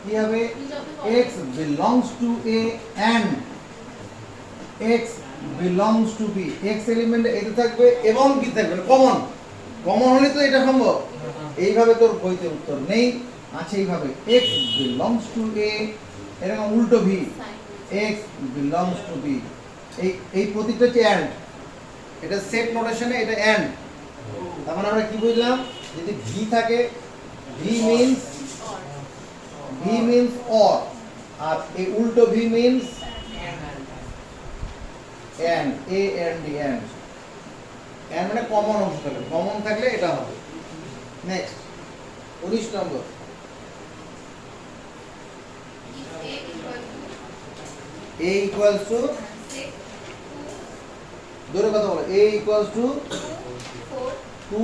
কি হবে which of the X belongs to A and X belongs to B X element এটা থাকবে এবং B থাকবে কমন হলে তো এটা সম্ভব এইভাবে তোর বইতে উত্তর নেই আছে এইভাবে X belongs to A এরকম উল্টো V sign X belongs to B এই প্রতীকটা হচ্ছে and এটা সেট নোটেশনে এটা and তার মানে আমরা কি বুঝলাম যদি V থাকে V means or আর এই উল্টো V means and A and D and মানে কমন অংশ থাকলে কমন থাকলে এটা হবে next 19 number if A equal to A equals to 6 ধরে কথা বলো A equals to 2 4 2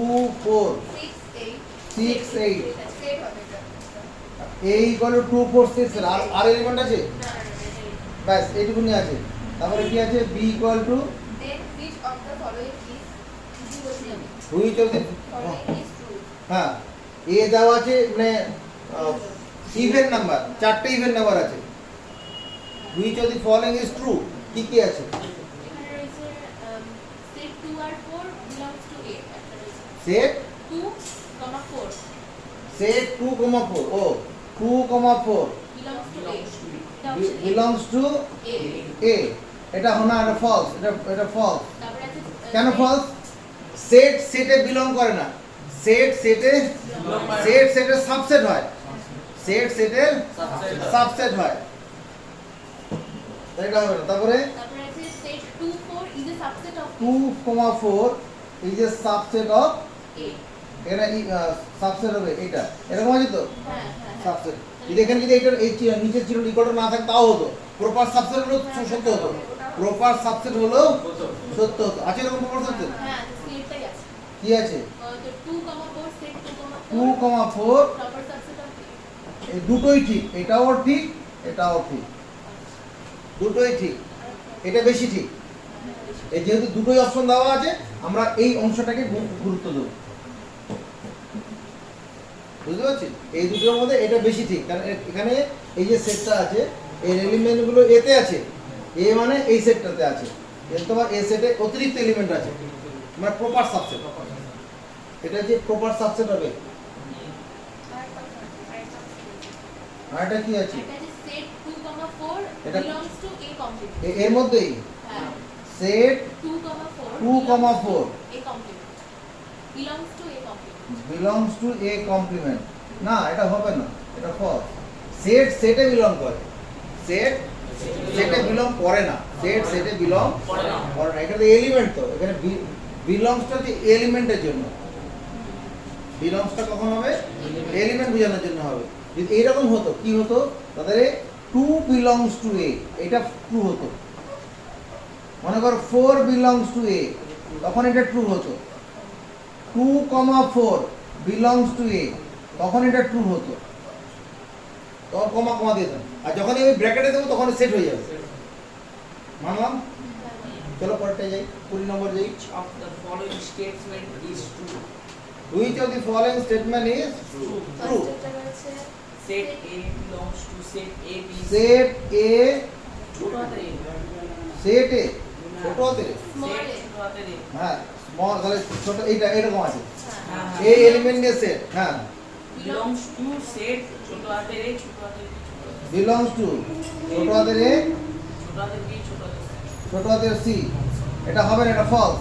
4 6 8 6 8 সেট হবে এটা A equal to 2 4 6 R element আছে ব্যাস এইটুকুনি আছে তারপরে কি আছে B equal to then which of the following is which of the following is true হ্যাঁ A দেওয়া আছে মানে ইভেন নাম্বার চারটে ইভেন নাম্বার আছে which of the following is true কি কি আছে এখানে রয়েছে set 2 R 4 belongs to a একটা রয়েছে set 2, 4 set 2, 4 O 2, 4 belongs to a এটা belongs to a A এটা হনা এটা ফলস এটা ফলস তারপরে আছে কেন ফলস সেটে বিলং করে না সেটের সাবসেট হয় সেটের সাবসেট হয় তাই এটা হবে না তারপরে তারপরে আছে set 2 4 is a subset of 2, 4 is a subset of a এখানে সাবসেট হবে এটা এরকম আছে তো হ্যাঁ হ্যাঁ সাবসেট যদি এখানে যদি এটা এই নিচে ছিল ইকুয়াল না থাকতো তাও হতো প্রপার সাবসেট হলো সত্য হতো প্রপার সাবসেট হলো সত্য হতো আছে এরকম প্রপার সাবসেট হ্যাঁ সেটটাই আছে কি আছে তো 2, 4 set 2, 4 proper subset of a এই দুটোই ঠিক এটাও ঠিক এটাও ঠিক দুটোই ঠিক এটা বেশি ঠিক এই যেহেতু দুটোই অপশন দেওয়া আছে আমরা এই অংশটাকে গুরুত্ব দেব বুঝতে পারছি এই দুটোর মধ্যে এটা বেশি ঠিক কারণ এখানে এই যে সেটটা আছে এর এলিমেন্টগুলো এতে আছে এ মানে এই সেটটাতে আছে এর তোমার এ সেটে অতিরিক্ত এলিমেন্ট আছে, মানে প্রপার সাবসেট। এটা যে প্রপার সাবসেট হবে। আর এটা কি আছে? এটা যে সেট 2, 4 এটা- belongs to A complement. এর মধ্যেই হ্যাঁ set 2, 4 2, 4 A complement. belongs to A complement. Belongs to A complement. না, এটা হবে না, এটা ফলস। সেট সেটে বিলং করে, সেট সেটে বিলং করে না, সেট সেটে বিলং করে না। করে না। এখানে এলিমেন্ট তো, এখানে বিলংসটা হচ্ছে এলিমেন্টের জন্য। বিলংসটা কখন হবে? এলিমেন্ট বোঝানোর জন্য হবে। যদি এইরকম হতো কি হতো, তাদের টু বিলংস টু এ, এটা ট্রু হতো। মনে করো 4 বিলংস টু এ, তখন এটা ট্রু হতো। 2, 4 বিলংস টু এ, তখন এটা ট্রু হতো। তখন কমা কমা দিয়ে দেন, আর যখন আমি ব্র্যাকেটে দেবো তখন সেট হয়ে যাবে। মানলাম? চলো পরেরটায় যাই, 20 নম্বর যাই। Which of the following statement is true? Which of the following statement is True. true? First এটা রয়েছে Set A belongs to set A, B, C. Set A, ছোট হাতের A। set A, ছোট হাতের A। small Set a. ছোট হাতের A। হ্যাঁ, small, তাহলে ছোট এইটা এরকম আছে। হ্যাঁ এই এলিমেন্ট নিয়ে সেট, হ্যাঁ, belongs to set ছোট হাতের A, ছোট হাতের B, ছোট হাতের C। belongs to ছোট হাতের A, ছোট হাতের B, ছোট হাতের C। ছোট হাতের C। এটা হবে না, এটা ফলস।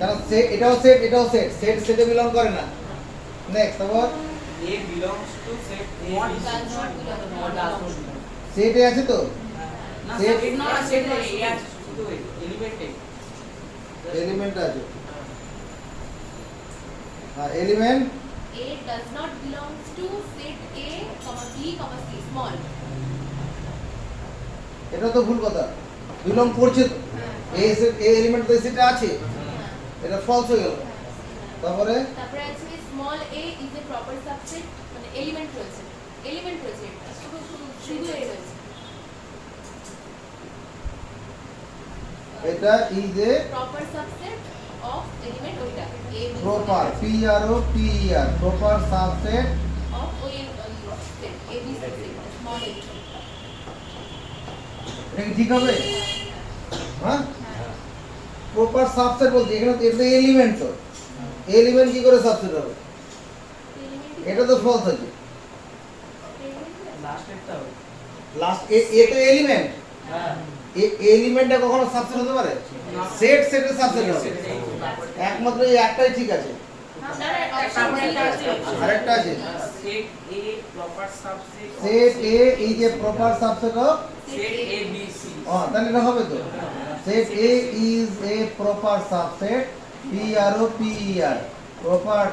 কারণ সেট, এটাও সেট, এটাও সেট, সেট সেটে বিলং করে না। নেক্সট, তারপর A belongs to set A, Not B, C. does not belong. Not does not belong। সেটে আছে তো, না, Set- set না, set নয়, A আছে, শুধু element A। এলিমেন্ট আছে। হ্যাঁ, element A does not belongs to set A, B, C. Small. এটা তো ভুল কথা, বিলং করছে তো। এই সেট, এই এলিমেন্ট তো সেটে আছে, হ্যাঁ এটা ফলস হয়ে গেল। তারপরে তারপরে আছে small a is a proper subset, মানে এলিমেন্ট রয়েছে, এলিমেন্ট রয়েছে, এটা শুধু এ রয়েছে। এটা is a proper subset of element ওইটা a proper, P R O P R, proper subset. Of ওই সেট a b c small a। এটা কি ঠিক হবে? হ্যাঁ, প্রপার সাবসেট বলতে এখানে তো এটা এলিমেন্ট, তো এলিমেন্ট কি করে সাবসেট হবে? এটা তো ফলস আছে। Last একটা হবে। লাস্ট এ তো এলিমেন্ট, হ্যাঁ। এলিমেন্টটা কখনো সাবসেট হতে পারে? সেট সেটের সাবসেট হবে। একমাত্র এই একটাই ঠিক আছে, আরেকটা আছে। Set A proper subset of set A is a proper subset of, set A, B, C। তাহলে এটা হবে তো। Set A is a proper subset, P R O P R, proper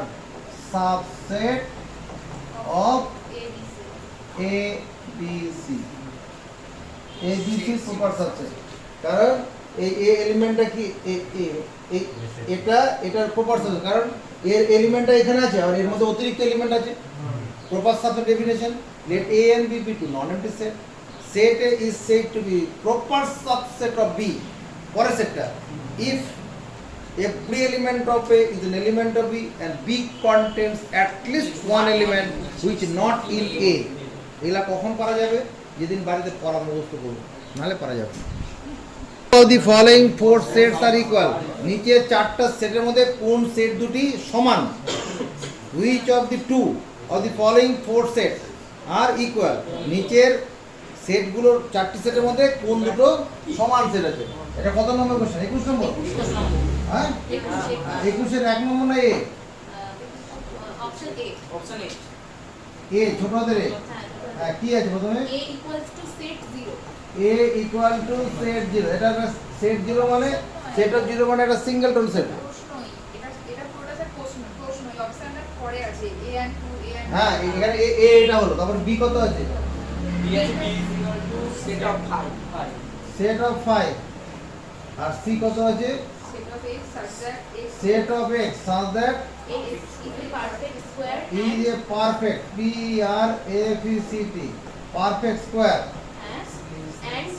subset of A B C. A B C proper subset, কারণ এই এ এলিমেন্টটা কি এটা, এটার proper subset, কারণ এর এলিমেন্টটা এখানে আছে আর এর মধ্যে অতিরিক্ত এলিমেন্ট আছে। Proper subset definition, let A and B be two non-empty set. Set A is said to be proper subset of B. পরের সেটটা, if every element of A is an element of B and B contains at least one element which not in A. এগুলা কখন করা যাবে? যেদিন বাড়িতে পড়া মুখস্থ করবো, নাহলে করা যাবে না। Of the following four sets are equal. নিচে চারটা সেটের মধ্যে কোন সেট দুটি সমান? Which of the two of the following four sets are equal? নিচের সেটগুলোর চারটি সেটের মধ্যে কোন দুটো সমান সেট আছে? এটা কত নম্বর কোশ্চেন? 21 নম্বর। হ্যাঁ, 21 এক নম্বর না A? Option A. Option A। A ছোট হাতের এ। হ্যাঁ হ্যাঁ, কি আছে প্রথমে? a equals to set 0. A equal to set 0। এটা সেট 0 মানে, সেট অফ 0 মানে একটা সিঙ্গেল টোন সেট। প্রশ্নই এটা পুরোটা স্যার প্রশ্নই অপশনটা পরে আছে a and 2 a and হ্যাঁ, এখানে এ এটা হলো, তারপর বি কত আছে? B আছে, B is equal to set of 5। Set of 5। আর সি কত আছে? set of x such that x Set of x such that A is a perfect square is a perfect, P R A F E C T, perfect square, and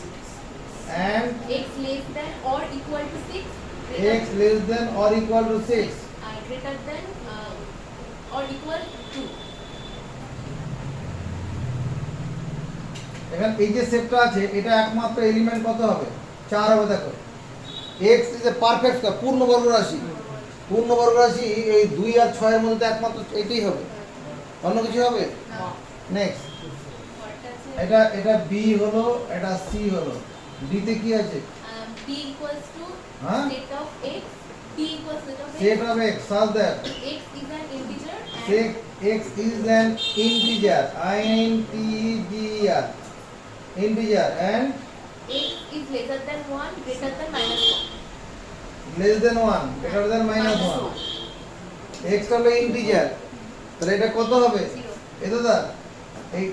and x less than or equal to 6 x less than or equal to 6. greater than or equal to 2. এখানে এই যে সেটটা আছে, এটা একমাত্র element কত হবে? 4 হবে। দেখো x is a perfect square, পূর্ণবর্গ রাশি। পূর্ণবর্গ রাশি এই 2 আর 6 এর মধ্যে তো একমাত্র এটাই হবে, অন্য কিছু হবে? না। নেক্সট, পরেরটা আছে এটা বি হলো, এটা সি হলো, ডি তে কি আছে? b equals to হ্যাঁ? set of x, b equals set of x. Set of x such that X is an integer and sec x is an integer, integer, integer and x is lesser than 1, greater than minus 1. less than 1, greater than minus 1. x হলো integer, তাহলে এটা কত হবে? Zero. এই দাদা, এই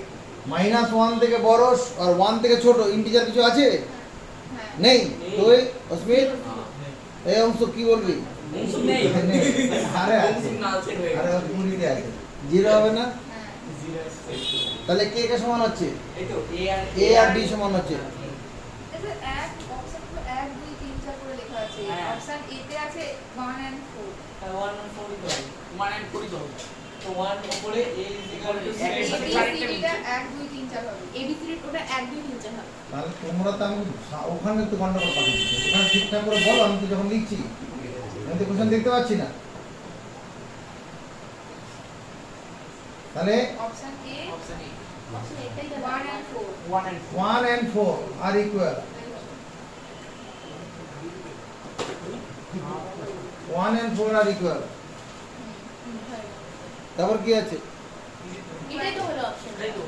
-1 থেকে বড় আর 1 থেকে ছোট ইন্টিজার কিছু আছে? হ্যাঁ। নেই। তুই অস্মিত এই অংশ কি বলবি? অংশ নেই। নেই। আরে অংশ আছে, না সেট হয়ে আরে গেছে। ওর পুরিতে আছে, জিরো হবে না? হ্যাঁ। তাহলে কে কে সমান হচ্ছে? এই তো এ আর ডি সমান হচ্ছে। এটা এক অপশন তো 1 2 3 4 করে লেখা আছে। হ্যাঁ। অপশন এ তে আছে 1 and 4। 1 and 4 তো 1 and 4 তো তো 1 উপরে a is equal to A, 6 এর সাথে B, কারেক্টটা C, D টা মিলছে। 1 2 3 4 হবে। ABCD ওটা 1 2 3 4 হবে। তাহলে তোমরা তো আমি ওখানে তো গন্ডগোল পাঠিয়েছি, ওখানে ঠিকঠাক করে বলো, আমি তো যখন লিখছি আমি তো কোশ্চেন দেখতে পাচ্ছি না। তাহলে option A option A option এটাই 1 and 4। 1 and 4 1 and 4 are equal, 1 and 4 are equal। তারপর কি আছে? এটাই তো হলো অপশন। এটাই তো।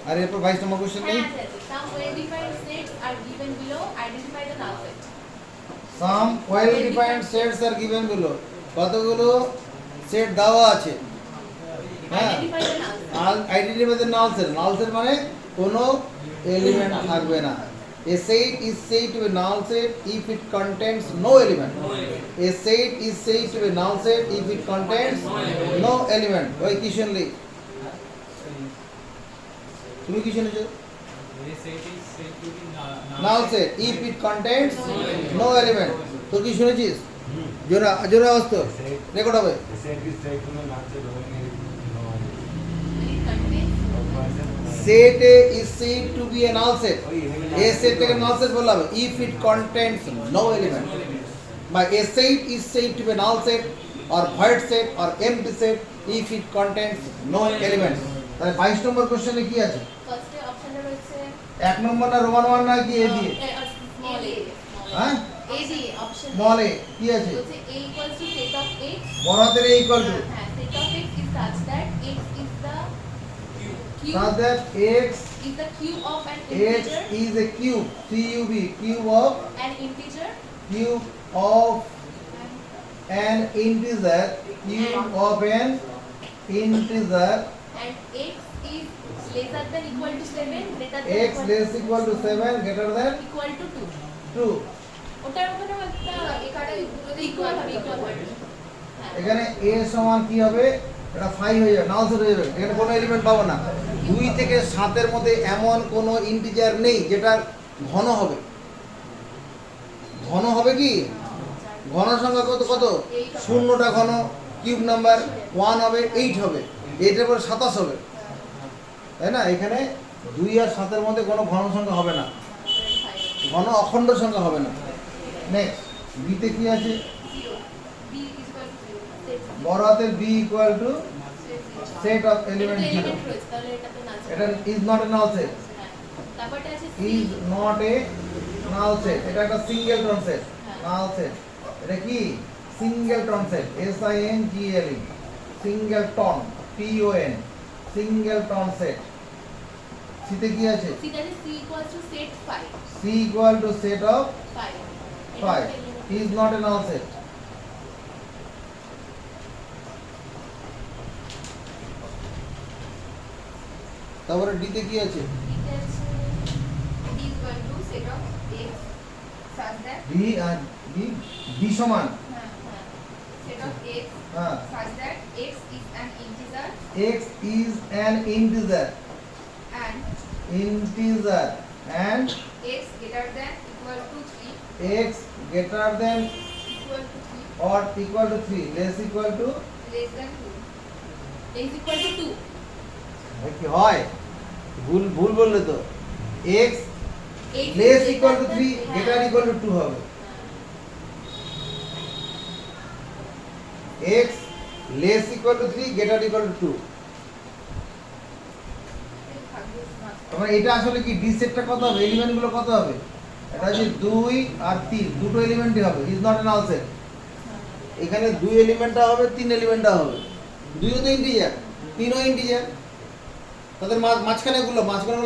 আর এরপর 22 নম্বর কোশ্চেন নেই? হ্যাঁ আছে। Some well-defined sets are given below. Identify the null set. Some well defined sets are given below, কতগুলো সেট দেওয়া আছে? হ্যাঁ, Identify the null set. Identify the null set. Null set মানে কোনো এলিমেন্ট থাকবে না। A set is said to be null set if it contains no element. no element A set is said to be null set if it contains no element. ওই কি শুনলি? তুমি কি শুনেছো? Null set if it contains no element. তো কি শুনেছিস? জোরা জোরা আওয়াজ তো রেকর্ড হবে। The set is said to be not the domain is no one. It contains Set A is said to be a null set. A set থেকে null set বলা হবে if it contains no element. By a set is said to be a null set or void set or empty set if it contains no element. তাহলে 22 নম্বর কোশ্চেনে কি আছে? first অপশনটা রয়েছে 1 নম্বর না রোমান 1 না কি এ দিয়ে? small a। হ্যাঁ, A D option স্মল এ কি আছে? বলছে a equals to set of x। বড় হাতের এ ইকুয়াল টু হ্যাঁ, set of x is such that x is the cube such that x is the cube of an x integer is a cube, cube of an integer cube of an integer, cube of an integer, and x is lesser than equal to 7, greater than x less equal to 7, greater than equal to 2। 2. ওটার ওখানে একটা এখানে দুটোতে equal হবে equal হবে। হ্যাঁ, এখানে a সমান কি হবে? এটা 5 হয়ে যাবে, নাল সেট হয়ে যাবে। এখানে কোনো এলিমেন্ট পাবো না। 2 থেকে 7 এর মধ্যে এমন কোনো ইন্টিজার নেই যেটা ঘন হবে। ঘন হবে কি? ঘন সংখ্যা কত কত? শূন্যটা ঘন, কিউব নাম্বার 1 হবে, 8 হবে, 8 এর পরে 27 হবে, তাই না? এখানে 2 আর 7 এর মধ্যে কোনো ঘন সংখ্যা হবে না, ঘন অখণ্ড সংখ্যা হবে না। নেক্সট, বি তে কি আছে? 0 b is equal to 0 বড় হাতের B equal to set of এটা এলিমেন্ট তো 0। এলিমেন্ট রয়েছে, তাহলে এটা তো নাল এটা is not a null set, হ্যাঁ, তারপরটা আছে c। Is not a null set. এটা একটা singleton set, null set. এটা কি? Singleton set, S I N G L E, singleton, T O N, singleton set. সিতে কি আছে? c তে আছে c equals to set 5 C equal to set of 5 5 is not a null set. তারপরে D তে কি আছে? এটা আছে d is equal to set of x such that D আর ডি, ডি সমান হ্যাঁ set of x হ্যাঁ such that x is an integer x is an integer, and integer and x greater than equal to 3 x greater than equal to 3 or equal to 3 less equal to less than 2 is equal to 2। কি হয়? ভুল ভুল বললে তো। x X less is equal to greater 3 than- greater equal to 2 হবে। x less equal to 3 greater equal to 2 তারপরে এটা আসলে কি ডি সেটটা কত হবে এলিমেন্ট গুলো কত হবে এটা হচ্ছে 2 আর 3 দুটো এলিমেন্টই হবে is not and all set এখানে 2 এলিমেন্টটা হবে 3 এলিমেন্টটা হবে 2ও তো ইন্টিজার 3ও ইন্টিজার তাদের মাঝখানে গুলো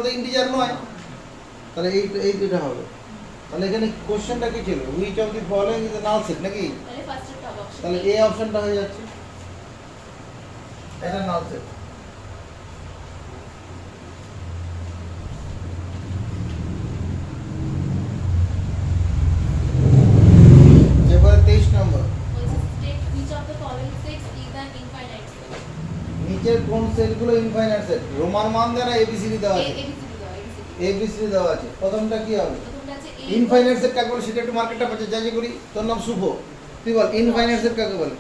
তো ইন্টিজার নয় তাহলে এই দুটো হবে তাহলে এখানে কোশ্চেনটা কি ছিল which of the following is a null set নাকি তাহলে ফার্স্টটা হবে অপশন তাহলে এই অপশনটা হয়ে যাচ্ছে এটা নাল সেট এবারে 23 নম্বর বলছে state which of the following sets is an infinite set নিচের কোন সেটগুলো ইনফাইনাইট সেট রোমান মান দেওয়া এবিসিডি দেওয়া আছে এবিসিডি দাও এবিসিডি এবিসিডি দেওয়া আছে প্রথমটা কি হবে প্রথমটা আছে a ইনফাইনাইট সেট কাকে বলে সেটা একটু মার্কেটটা পাচ্ছে যাচাই করি তোর নাম শুভ তুই বল ইনফাইনাইট সেট কাকে বলে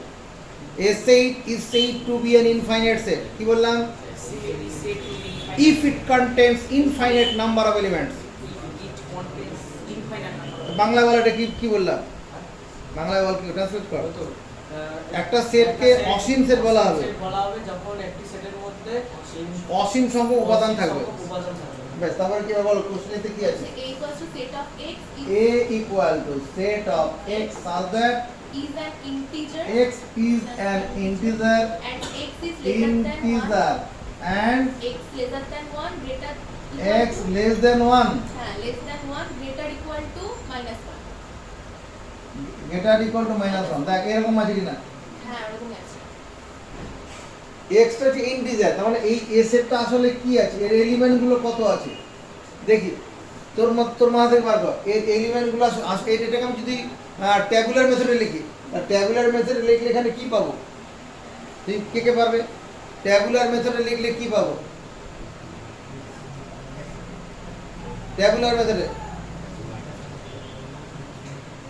a set is said to be an infinite set কি বললাম if it contains infinite number of elements Bangla বলে এটা কি বললাম বাংলায় বল কি ট্রান্সলেট কর একটা সেটকে অসীম সেট বলা হবে যখন একটি সেটের মধ্যে অসীম সংখ্যক উপাদান থাকবে উপাদান থাকবে বেশ তারপরে কি বল কোশ্চেনেতে কি আছে a equals to set of x a equal to set of x such that is an integer x is an integer and x is lesser than 1 integer and x lesser than 1 greater x less than 1 হ্যাঁ less than 1 greater equal to minus 1 greater equal to minus 1 দেখ এরকম আছে কিনা হ্যাঁ এরকম আছে x টা হচ্ছে ইন্টিজার তার মানে এই a সেটটা আসলে কি আছে এর এলিমেন্ট গুলো কত আছে দেখি তোর মাথা থেকে বার কর এর এলিমেন্ট গুলো এটাকে আমি যদি ট্যাবুলার মেথডে লিখি ট্যাবুলার মেথডে লিখলে এখানে কি পাবো তুই কে পারবে ট্যাবুলার মেথডে লিখলে কি পাবো ট্যাবুলার মেথডে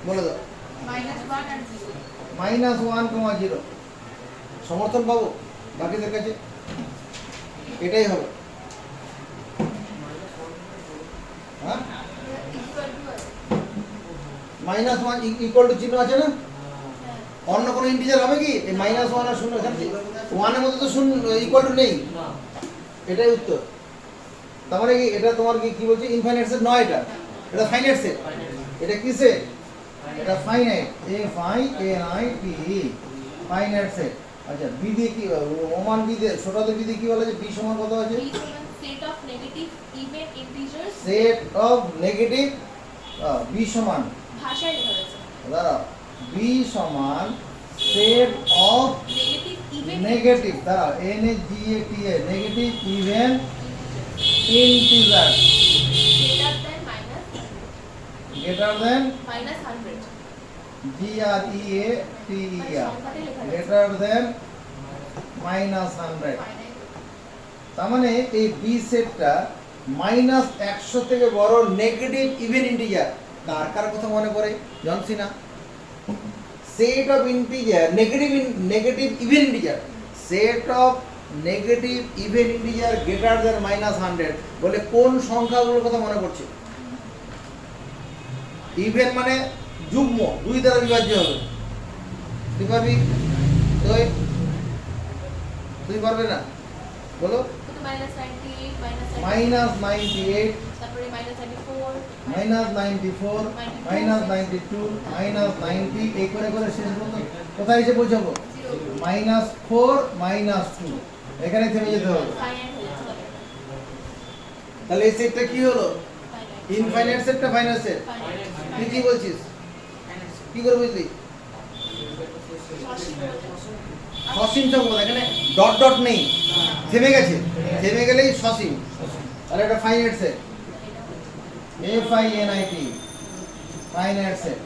বলে দাও -1 and 0 -1, 0 সমর্থন পাবো বাকিদের কাছে এটাই হবে হ্যাঁ equal to -1 ইকুয়াল টু চিহ্ন আছে না হ্যাঁ অন্য কোনো ইন্টিজার হবে কি এই -1 আর 0 এখানে 1 এর মধ্যে তো ইকুয়াল টু নেই না এটাই উত্তর তার মানে কি এটা তোমার কি বলছে ইনফাইনাইট সেট নয় এটা ফাইনাইট সেট এটা কি সেট এটা finite f i n i t finite set আচ্ছা বি দিয়ে কি ওমান বি দিয়ে ছোটতে বি দিয়ে কি বলা আছে বি সমান কত আছে b সমান set of negative even integers set of negative B সমান ভাষায় লেখা রয়েছে দাঁড়াও বি সমান set of negative even negative দাঁড়াও n a g a t a negative even integer greater than greater than minus minus 100 g r e a t e r সংখ্যাটাই লেখা রয়েছে greater than -100 তার মানে এই বি সেটটা -100 থেকে বড় নেগেটিভ ইভেন ইন্টিজার কার কথা মনে পড়ে জানছি না set of integer negative even integer set of negative even integer greater than -100 বলে কোন সংখ্যাগুলোর কথা মনে পড়ছে ইভেন মানে যুগ্ম দুই দ্বারা বিভাজ্য হবে তুই পারবি তুই পারবে না বলো কিন্তু -98 -98 তারপরে -94 -94 -92 -90 এই করে শেষ পর্যন্ত কোথায় এসে পৌঁছাবো 0 -4 -2 এখানে থেমে যেতে হবে ফাইনাইট হয়ে যাচ্ছে তাহলে এই সেটটা কি হলো ইনফাইনাইট সেটটা ফাইনাইট সেট তুই কি বলছিস কি করে বুঝলি সসীম সংখ্যা এখানে ডট নেই থেমে গেছে থেমে গেলেই সসীম তাহলে এটা finite set f i n i t finite set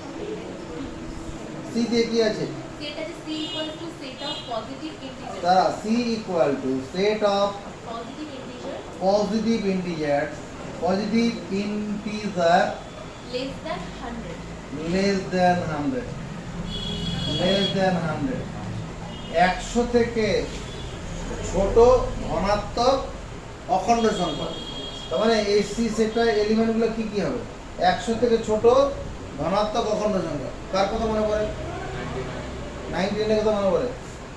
C দিয়ে কি আছে সেট আছে c equals to set of positive integers তারা c equal to set of positive integer positive integer less than 100 less than 100 100 থেকে ছোট ধনাত্মক অখণ্ড সংখ্যা তার মানে এই সি সেটটার এলিমেন্টগুলো কি কি হবে 100 থেকে ছোট ধনাত্মক অখণ্ড সংখ্যা কার কথা মনে পড়ে 99 এর কথা মনে পড়ে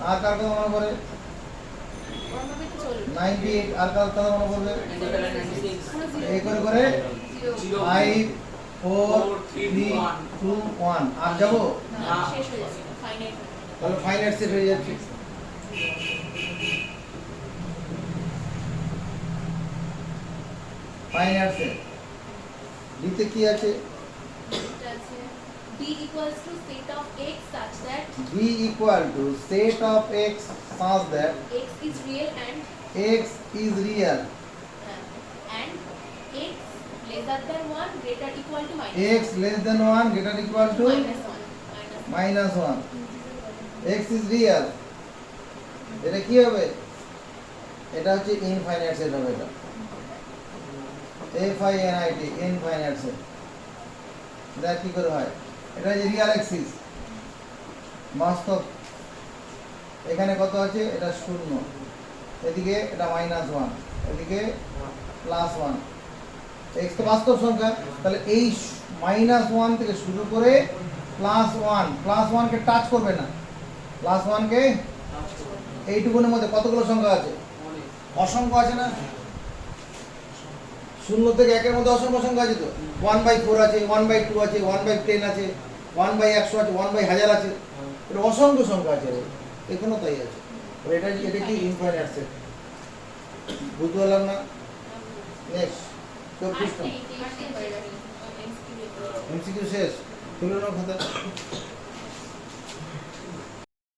আর কার কথা মনে পড়ে? ওরভাবে তো চলবে 98 আর কার কথা মনে পড়বে? পুরো zero। এই করে করে জিরো 5 4 3 2 1 আর যাবো না শেষ হয়ে যাবে ফাইনাইট তাহলে ফাইনাইট সেট হয়ে যাচ্ছে। ফাইনাইট সেট দিতে কি আছে? এটা আছে b equals to set of x such that b equal to set of x such that x is real and x is real, and x lesser than 1 greater equal to minus x less than 1 greater equal to minus 1 minus 1, x is real। এটা কি হবে? এটা হচ্ছে infinite set হবে। এটা FINIT infinite set. দেখ কি করে হয়। এটা যে রিয়াল এক্সিস বাস্তব, এখানে কত আছে? এটা 0, এদিকে এটা -1, এদিকে +1। x তো বাস্তব সংখ্যা, তাহলে এই -1 থেকে শুরু করে +1 কে টাচ করবে না। +1 কে এইটুকুনের মধ্যে কতগুলো সংখ্যা আছে? অসংখ্য আছে না? 0 থেকে 1 এর মধ্যে অসংখ্য সংখ্যা আছে তো। 1/4 আছে, 1/2 আছে, 1/10 আছে, 1/100 আছে, 1/1000 আছে। এটা অসংখ্য সংখ্যা আছে। এখানেও তাই আছে। এটা কি ইনফাইনাইট সেট। বুঝতে পারলাম না? নেক্সট 24 8 হয়ে যাবে MCQ শেষ। তুলে নাও খাতা।